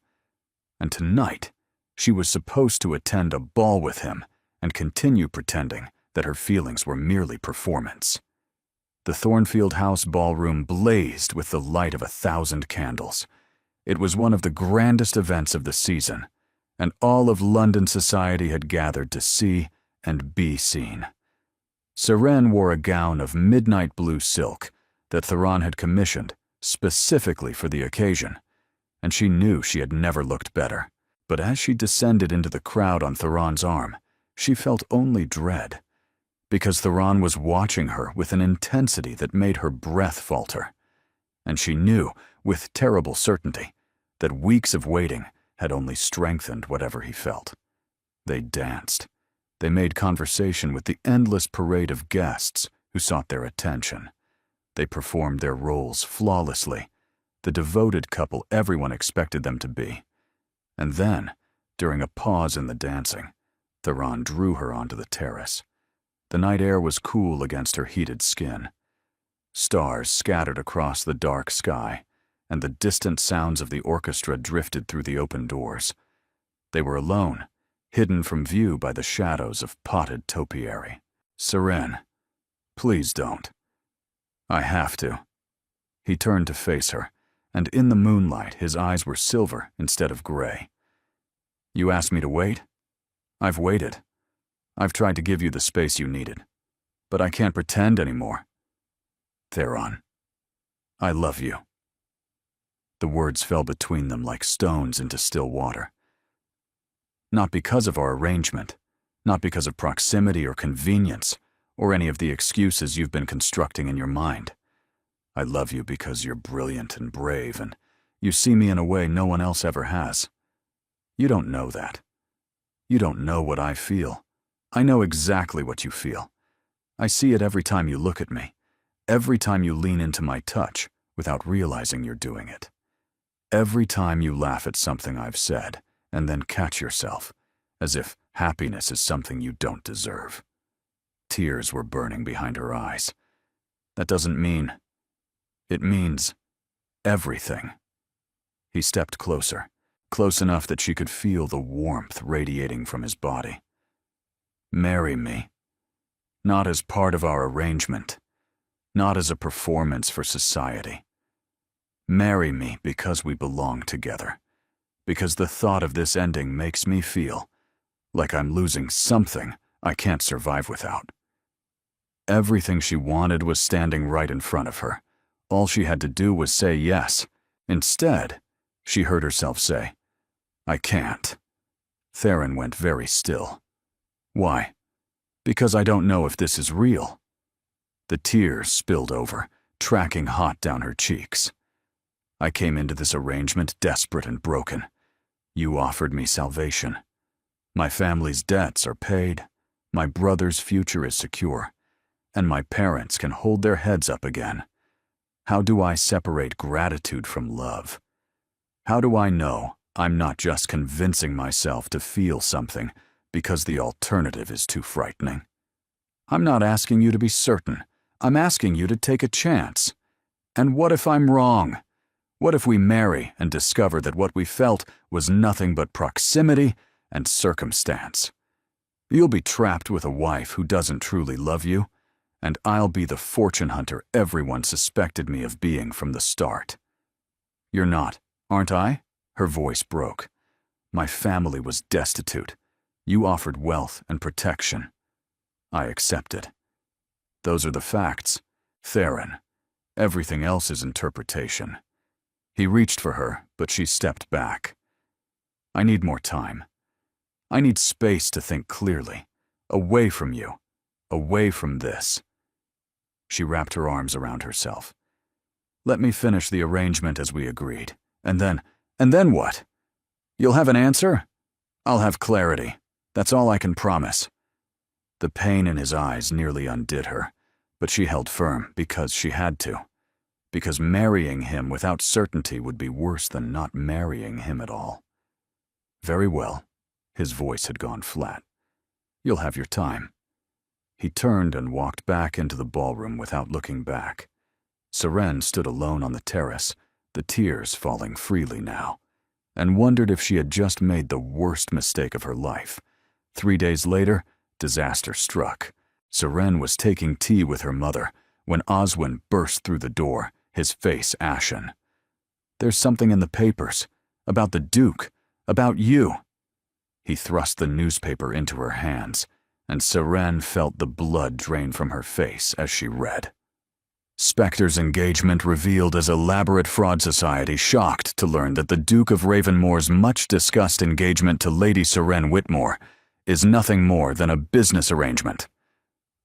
And tonight, she was supposed to attend a ball with him and continue pretending that her feelings were merely performance. The Thornfield House ballroom blazed with the light of 1,000 candles. It was one of the grandest events of the season, and all of London society had gathered to see and be seen. Seren wore a gown of midnight blue silk that Theron had commissioned specifically for the occasion, and she knew she had never looked better. But as she descended into the crowd on Theron's arm, she felt only dread, because Theron was watching her with an intensity that made her breath falter. And she knew, with terrible certainty, that weeks of waiting had only strengthened whatever he felt. They danced. They made conversation with the endless parade of guests who sought their attention. They performed their roles flawlessly, the devoted couple everyone expected them to be. And then, during a pause in the dancing, Theron drew her onto the terrace. The night air was cool against her heated skin. Stars scattered across the dark sky, and the distant sounds of the orchestra drifted through the open doors. They were alone, hidden from view by the shadows of potted topiary. "Seren, please don't. I have to." He turned to face her, and in the moonlight his eyes were silver instead of gray. "You asked me to wait? I've waited. I've tried to give you the space you needed, but I can't pretend anymore. Theron, I love you." The words fell between them like stones into still water. "Not because of our arrangement, not because of proximity or convenience, or any of the excuses you've been constructing in your mind. I love you because you're brilliant and brave, and you see me in a way no one else ever has. You don't know that. You don't know what I feel. I know exactly what you feel. I see it every time you look at me, every time you lean into my touch without realizing you're doing it. Every time you laugh at something I've said and then catch yourself, as if happiness is something you don't deserve." Tears were burning behind her eyes. "That doesn't mean... It means everything." He stepped closer, close enough that she could feel the warmth radiating from his body. "Marry me. Not as part of our arrangement. Not as a performance for society. Marry me because we belong together. Because the thought of this ending makes me feel like I'm losing something I can't survive without." Everything she wanted was standing right in front of her. All she had to do was say yes. Instead, she heard herself say, "I can't." Theron went very still. "Why?" "Because I don't know if this is real." The tears spilled over, tracking hot down her cheeks. "I came into this arrangement desperate and broken. You offered me salvation. My family's debts are paid, my brother's future is secure, and my parents can hold their heads up again. How do I separate gratitude from love? How do I know I'm not just convincing myself to feel something because the alternative is too frightening? I'm not asking you to be certain. I'm asking you to take a chance. And what if I'm wrong? What if we marry and discover that what we felt was nothing but proximity and circumstance? You'll be trapped with a wife who doesn't truly love you, and I'll be the fortune hunter everyone suspected me of being from the start. You're not, aren't I?" Her voice broke. "My family was destitute. You offered wealth and protection. I accepted. Those are the facts. Theron, everything else is interpretation." He reached for her, but she stepped back. I need more time. I need space to think clearly. Away from you. Away from this. She wrapped her arms around herself. Let me finish the arrangement as we agreed. And then what? You'll have an answer? I'll have clarity. That's all I can promise. The pain in his eyes nearly undid her, but she held firm because she had to. Because marrying him without certainty would be worse than not marrying him at all. Very well. His voice had gone flat. You'll have your time. He turned and walked back into the ballroom without looking back. Seren stood alone on the terrace, the tears falling freely now, and wondered if she had just made the worst mistake of her life. 3 days later, disaster struck. Seren was taking tea with her mother when Oswin burst through the door, his face ashen. There's something in the papers. About the Duke. About you. He thrust the newspaper into her hands, and Seren felt the blood drain from her face as she read. Spector's engagement revealed as elaborate fraud society shocked to learn that the Duke of Ravenmore's much-discussed engagement to Lady Seren Whitmore is nothing more than a business arrangement.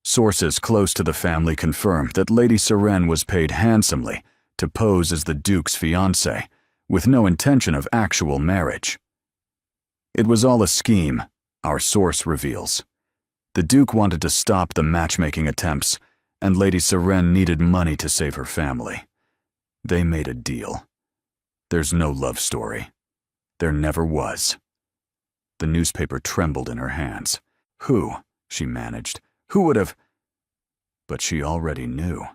Sources close to the family confirmed that Lady Seren was paid handsomely to pose as the Duke's fiancée, with no intention of actual marriage. It was all a scheme, our source reveals. The Duke wanted to stop the matchmaking attempts, and Lady Seren needed money to save her family. They made a deal. There's no love story. There never was. The newspaper trembled in her hands. Who, she managed, who would have? But she already knew.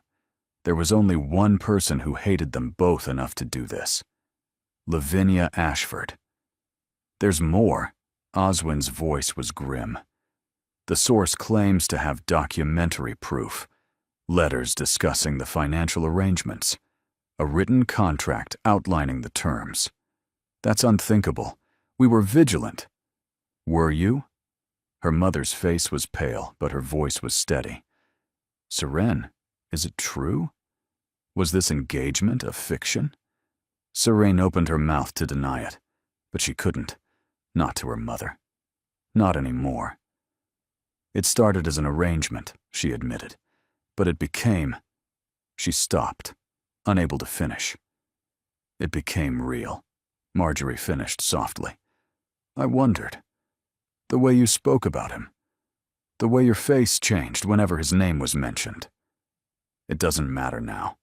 There was only one person who hated them both enough to do this. Lavinia Ashford. There's more. Oswin's voice was grim. The source claims to have documentary proof. Letters discussing the financial arrangements. A written contract outlining the terms. That's unthinkable. We were vigilant. Were you? Her mother's face was pale, but her voice was steady. Seren, is it true? Was this engagement a fiction? Seren opened her mouth to deny it, but she couldn't. Not to her mother. Not anymore. It started as an arrangement, she admitted, but it became... She stopped, unable to finish. It became real, Marjorie finished softly. I wondered. The way you spoke about him. The way your face changed whenever his name was mentioned. It doesn't matter now.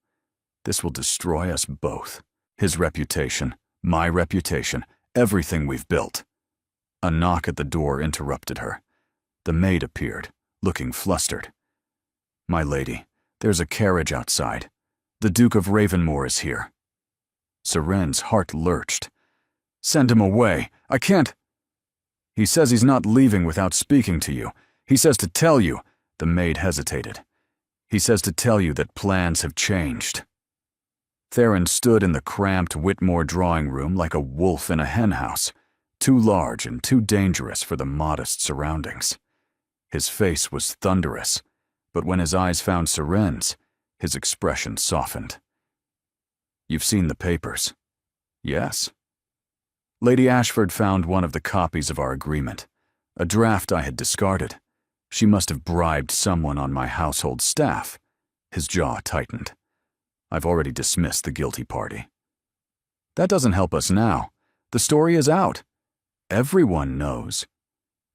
This will destroy us both. His reputation, my reputation, everything we've built. A knock at the door interrupted her. The maid appeared, looking flustered. My lady, there's a carriage outside. The Duke of Ravenmore is here. Seren's heart lurched. Send him away. I can't. He says he's not leaving without speaking to you. He says to tell you. The maid hesitated. He says to tell you that plans have changed. Theron stood in the cramped Whitmore drawing room like a wolf in a henhouse, too large and too dangerous for the modest surroundings. His face was thunderous, but when his eyes found Seren's, his expression softened. You've seen the papers. Yes. Lady Ashford found one of the copies of our agreement, a draft I had discarded. She must have bribed someone on my household staff. His jaw tightened. I've already dismissed the guilty party. That doesn't help us now. The story is out. Everyone knows.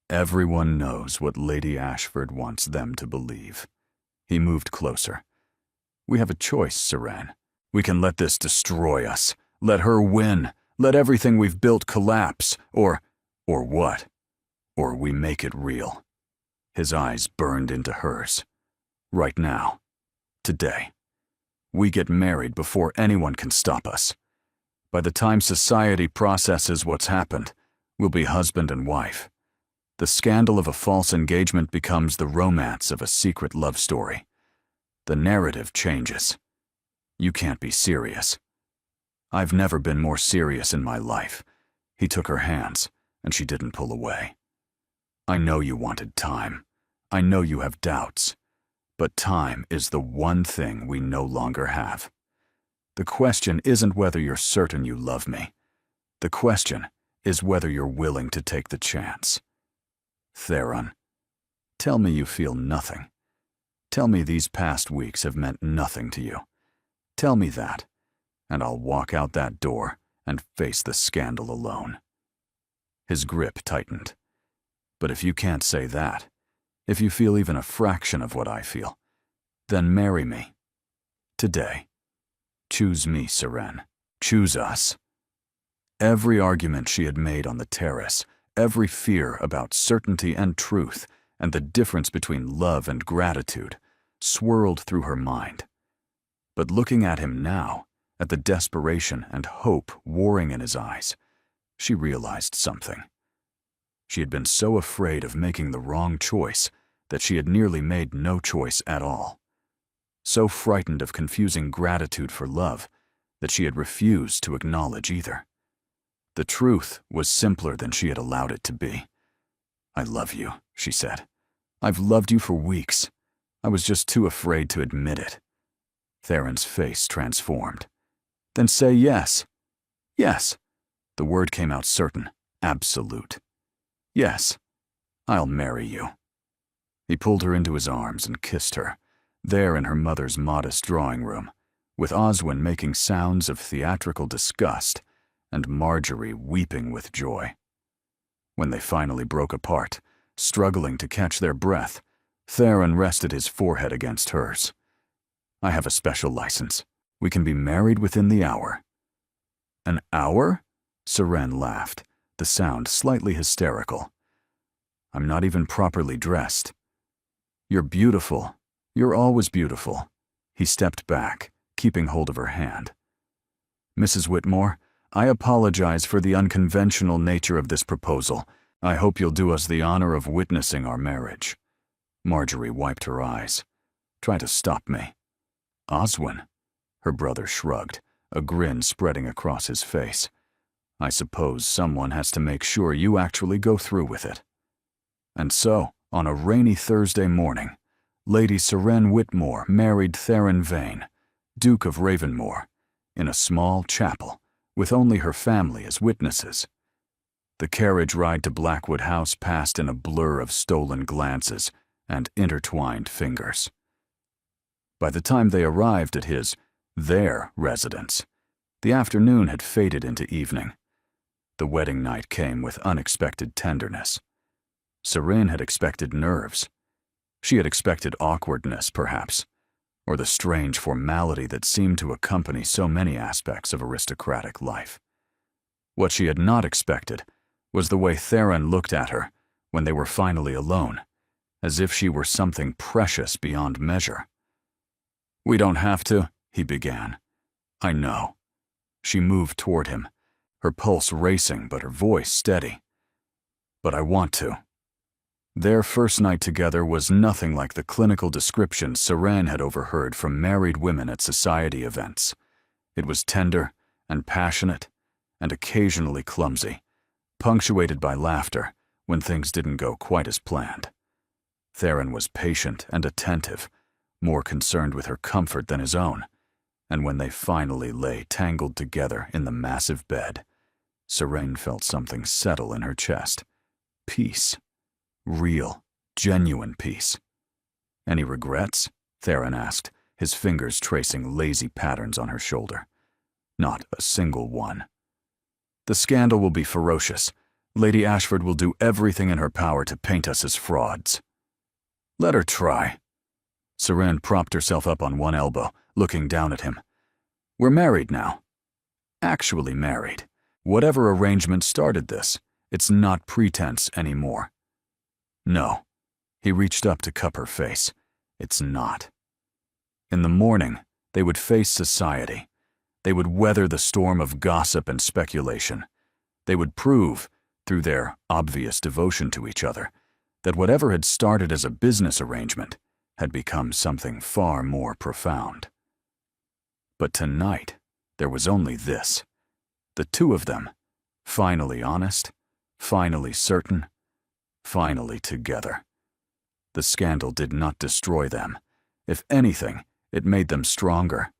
Everyone knows what Lady Ashford wants them to believe. He moved closer. We have a choice, Seren. We can let this destroy us. Let her win. Let everything we've built collapse. Or what? Or we make it real. His eyes burned into hers. Right now. Today. We get married before anyone can stop us. By the time society processes what's happened, we'll be husband and wife. The scandal of a false engagement becomes the romance of a secret love story. The narrative changes. You can't be serious. I've never been more serious in my life. He took her hands, and she didn't pull away. I know you wanted time. I know you have doubts. But time is the one thing we no longer have. The question isn't whether you're certain you love me. The question is whether you're willing to take the chance. Theron, tell me you feel nothing. Tell me these past weeks have meant nothing to you. Tell me that, and I'll walk out that door and face the scandal alone." His grip tightened. "But if you can't say that, if you feel even a fraction of what I feel, then marry me. Today. Choose me, Seren. Choose us." Every argument she had made on the terrace, every fear about certainty and truth, and the difference between love and gratitude, swirled through her mind. But looking at him now, at the desperation and hope warring in his eyes, she realized something. She had been so afraid of making the wrong choice that she had nearly made no choice at all. So frightened of confusing gratitude for love that she had refused to acknowledge either. The truth was simpler than she had allowed it to be. "I love you," she said. "I've loved you for weeks. I was just too afraid to admit it." Theron's face transformed. "Then say yes." "Yes." The word came out certain, absolute. "Yes, I'll marry you." He pulled her into his arms and kissed her, there in her mother's modest drawing room, with Oswin making sounds of theatrical disgust and Marjorie weeping with joy. When they finally broke apart, struggling to catch their breath, Theron rested his forehead against hers. "I have a special license. We can be married within the hour." "An hour?" Seren laughed, the sound slightly hysterical. "I'm not even properly dressed." "You're beautiful. You're always beautiful." He stepped back, keeping hold of her hand. "Mrs. Whitmore, I apologize for the unconventional nature of this proposal. I hope you'll do us the honor of witnessing our marriage." Marjorie wiped her eyes. "Try to stop me." "Oswin?" Her brother shrugged, a grin spreading across his face. "I suppose someone has to make sure you actually go through with it." And so, on a rainy Thursday morning, Lady Seren Whitmore married Theron Vane, Duke of Ravenmore, in a small chapel, with only her family as witnesses. The carriage ride to Blackwood House passed in a blur of stolen glances and intertwined fingers. By the time they arrived at their residence, the afternoon had faded into evening. The wedding night came with unexpected tenderness. Seren had expected nerves. She had expected awkwardness, perhaps, or the strange formality that seemed to accompany so many aspects of aristocratic life. What she had not expected was the way Theron looked at her when they were finally alone, as if she were something precious beyond measure. "We don't have to," he began. "I know." She moved toward him, her pulse racing but her voice steady. "But I want to." Their first night together was nothing like the clinical descriptions Seren had overheard from married women at society events. It was tender and passionate and occasionally clumsy, punctuated by laughter when things didn't go quite as planned. Theron was patient and attentive, more concerned with her comfort than his own, and when they finally lay tangled together in the massive bed, Seren felt something settle in her chest. Peace. Real, genuine peace. "Any regrets?" Theron asked, his fingers tracing lazy patterns on her shoulder. "Not a single one." "The scandal will be ferocious. Lady Ashford will do everything in her power to paint us as frauds." "Let her try." Seren propped herself up on one elbow, looking down at him. "We're married now. Actually married. Whatever arrangement started this, it's not pretense anymore." "No." He reached up to cup her face. "It's not." In the morning, they would face society. They would weather the storm of gossip and speculation. They would prove, through their obvious devotion to each other, that whatever had started as a business arrangement had become something far more profound. But tonight, there was only this. The two of them, finally honest, finally certain, finally together. The scandal did not destroy them. If anything, it made them stronger.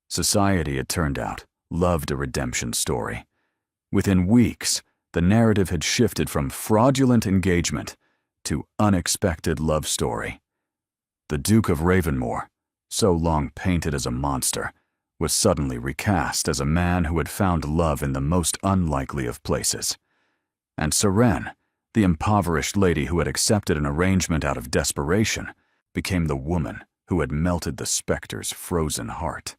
Society, it turned out, loved a redemption story. Within weeks, the narrative had shifted from fraudulent engagement to unexpected love story. The Duke of Ravenmore, so long painted as a monster, was suddenly recast as a man who had found love in the most unlikely of places. And Seren, the impoverished lady who had accepted an arrangement out of desperation, became the woman who had melted the specter's frozen heart.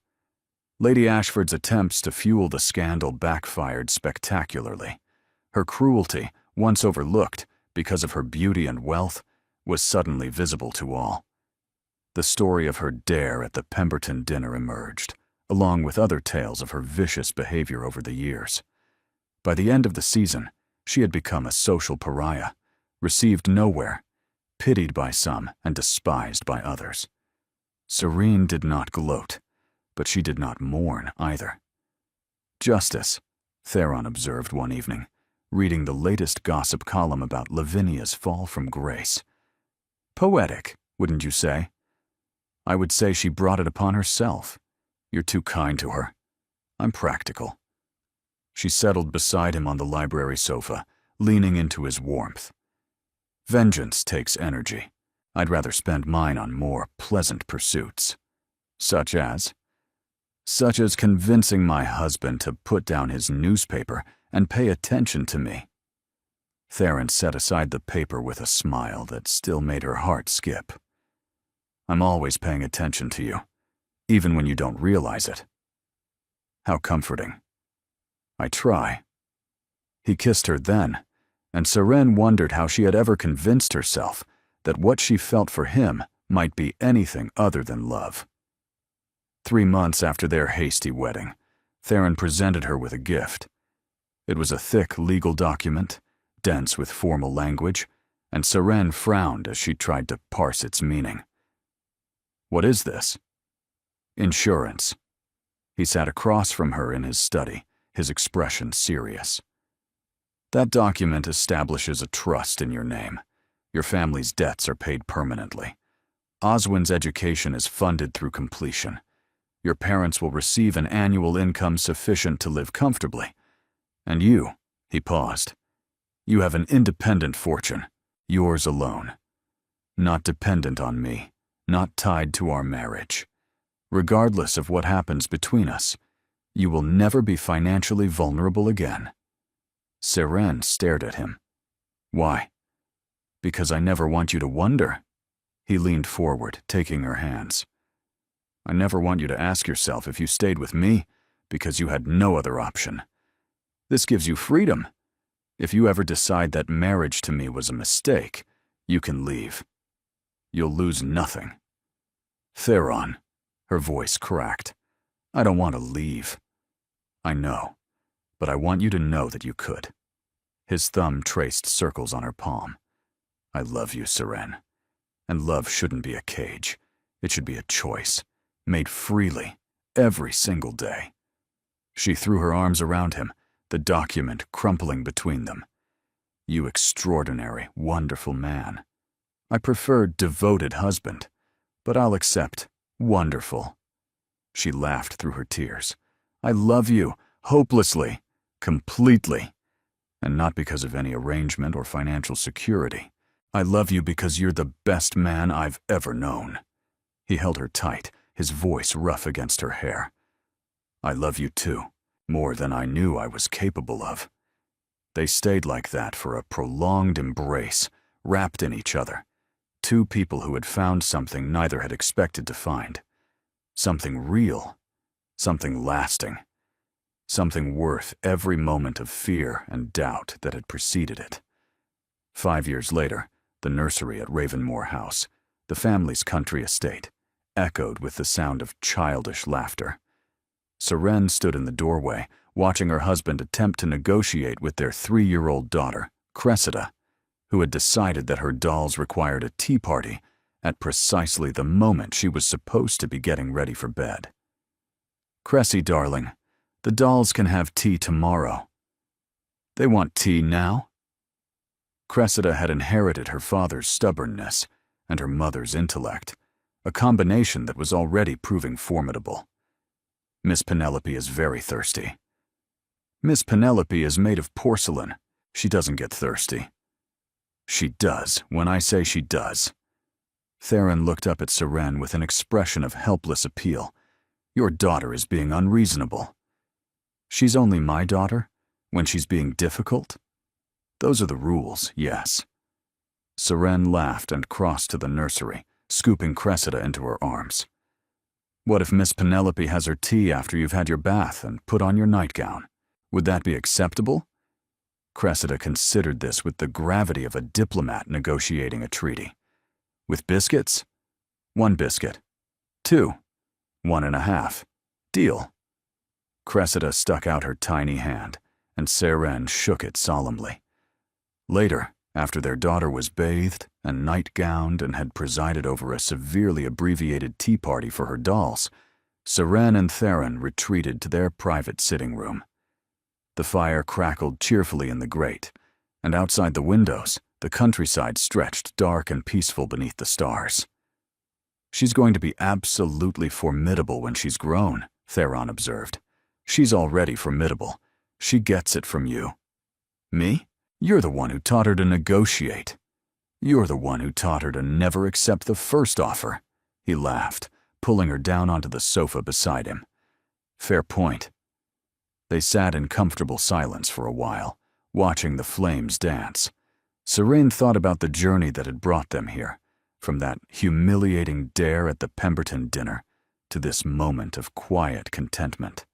Lady Ashford's attempts to fuel the scandal backfired spectacularly. Her cruelty, once overlooked because of her beauty and wealth, was suddenly visible to all. The story of her dare at the Pemberton dinner emerged, along with other tales of her vicious behavior over the years. By the end of the season, she had become a social pariah, received nowhere, pitied by some and despised by others. Serene did not gloat, but she did not mourn either. Justice, Theron observed one evening, reading the latest gossip column about Lavinia's fall from grace. Poetic, wouldn't you say? I would say she brought it upon herself. You're too kind to her. I'm practical. She settled beside him on the library sofa, leaning into his warmth. Vengeance takes energy. I'd rather spend mine on more pleasant pursuits. Such as convincing my husband to put down his newspaper and pay attention to me. Theron set aside the paper with a smile that still made her heart skip. I'm always paying attention to you, even when you don't realize it. How comforting. I try. He kissed her then, and Seren wondered how she had ever convinced herself that what she felt for him might be anything other than love. 3 months after their hasty wedding, Theron presented her with a gift. It was a thick legal document, dense with formal language, and Seren frowned as she tried to parse its meaning. What is this? Insurance. He sat across from her in his study, his expression serious. That document establishes a trust in your name. Your family's debts are paid permanently. Oswin's education is funded through completion. Your parents will receive an annual income sufficient to live comfortably. And you, he paused, you have an independent fortune, yours alone. Not dependent on me, not tied to our marriage. Regardless of what happens between us, you will never be financially vulnerable again. Seren stared at him. Why? Because I never want you to wonder. He leaned forward, taking her hands. I never want you to ask yourself if you stayed with me because you had no other option. This gives you freedom. If you ever decide that marriage to me was a mistake, you can leave. You'll lose nothing. Theron, her voice cracked. I don't want to leave. I know, but I want you to know that you could. His thumb traced circles on her palm. I love you, Seren. And love shouldn't be a cage. It should be a choice, made freely, every single day. She threw her arms around him, the document crumpling between them. You extraordinary, wonderful man. I prefer devoted husband, but I'll accept wonderful. She laughed through her tears. I love you, hopelessly, completely. And not because of any arrangement or financial security. I love you because you're the best man I've ever known. He held her tight, his voice rough against her hair. I love you too, more than I knew I was capable of. They stayed like that for a prolonged embrace, wrapped in each other. Two people who had found something neither had expected to find. Something real, something lasting, something worth every moment of fear and doubt that had preceded it. 5 years later, the nursery at Ravenmore House, the family's country estate, echoed with the sound of childish laughter. Seren stood in the doorway, watching her husband attempt to negotiate with their 3-year-old daughter, Cressida, who had decided that her dolls required a tea party at precisely the moment she was supposed to be getting ready for bed. Cressy, darling, the dolls can have tea tomorrow. They want tea now? Cressida had inherited her father's stubbornness and her mother's intellect, a combination that was already proving formidable. Miss Penelope is very thirsty. Miss Penelope is made of porcelain. She doesn't get thirsty. She does, when I say she does. Theron looked up at Seren with an expression of helpless appeal. Your daughter is being unreasonable. She's only my daughter? When she's being difficult? Those are the rules, yes. Seren laughed and crossed to the nursery, scooping Cressida into her arms. What if Miss Penelope has her tea after you've had your bath and put on your nightgown? Would that be acceptable? Cressida considered this with the gravity of a diplomat negotiating a treaty. With biscuits? 1 biscuit. 2. 1.5. Deal. Cressida stuck out her tiny hand, and Seren shook it solemnly. Later, after their daughter was bathed and night-gowned and had presided over a severely abbreviated tea party for her dolls, Seren and Theron retreated to their private sitting room. The fire crackled cheerfully in the grate, and outside the windows, the countryside stretched dark and peaceful beneath the stars. She's going to be absolutely formidable when she's grown, Theron observed. She's already formidable. She gets it from you. Me? You're the one who taught her to negotiate. You're the one who taught her to never accept the first offer. He laughed, pulling her down onto the sofa beside him. Fair point. They sat in comfortable silence for a while, watching the flames dance. Seren thought about the journey that had brought them here, from that humiliating dare at the Pemberton dinner to this moment of quiet contentment.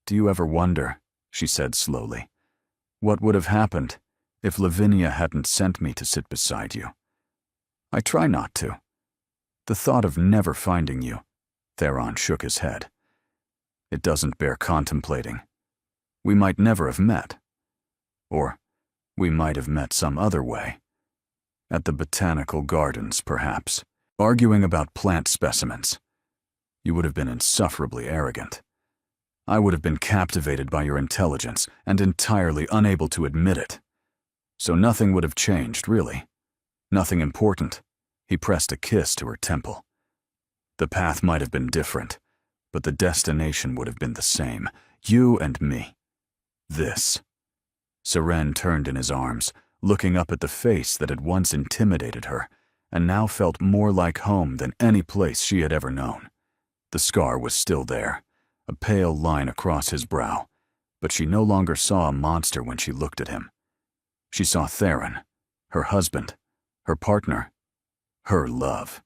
Do you ever wonder, she said slowly, what would have happened if Lavinia hadn't sent me to sit beside you? I try not to. The thought of never finding you, Theron shook his head. It doesn't bear contemplating. We might never have met. Or we might have met some other way. At the botanical gardens, perhaps, arguing about plant specimens. You would have been insufferably arrogant. I would have been captivated by your intelligence and entirely unable to admit it. So nothing would have changed, really. Nothing important. He pressed a kiss to her temple. The path might have been different, but the destination would have been the same. You and me. This. Seren turned in his arms, looking up at the face that had once intimidated her, and now felt more like home than any place she had ever known. The scar was still there, a pale line across his brow, but she no longer saw a monster when she looked at him. She saw Theron, her husband, her partner, her love.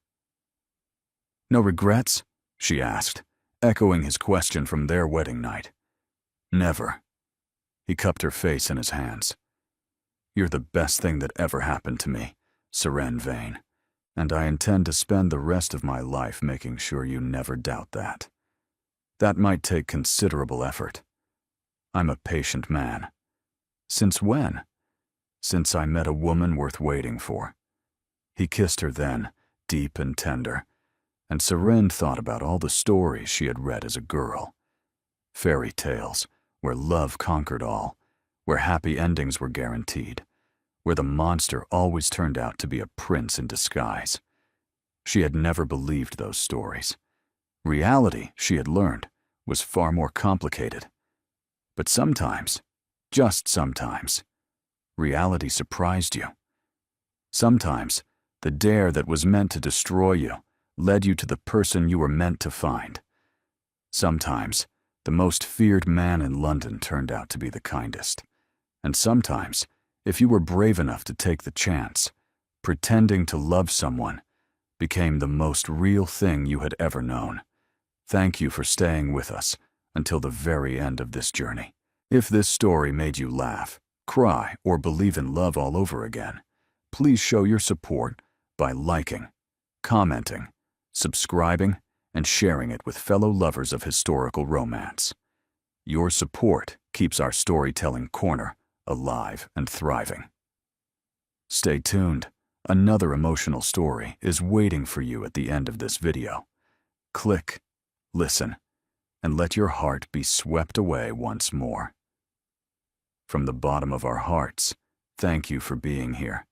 No regrets? She asked, echoing his question from their wedding night. Never. He cupped her face in his hands. You're the best thing that ever happened to me, Seren Vane, and I intend to spend the rest of my life making sure you never doubt that. That might take considerable effort. I'm a patient man. Since when? Since I met a woman worth waiting for. He kissed her then, deep and tender, and Seren thought about all the stories she had read as a girl. Fairy tales, where love conquered all, where happy endings were guaranteed, where the monster always turned out to be a prince in disguise. She had never believed those stories. Reality, she had learned, was far more complicated. But sometimes, just sometimes, reality surprised you. Sometimes, the dare that was meant to destroy you led you to the person you were meant to find. Sometimes, the most feared man in London turned out to be the kindest. And sometimes, if you were brave enough to take the chance, pretending to love someone became the most real thing you had ever known. Thank you for staying with us until the very end of this journey. If this story made you laugh, cry, or believe in love all over again, please show your support by liking, commenting, subscribing, and sharing it with fellow lovers of historical romance. Your support keeps our storytelling corner alive and thriving. Stay tuned. Another emotional story is waiting for you at the end of this video. Click, listen, and let your heart be swept away once more. From the bottom of our hearts, thank you for being here.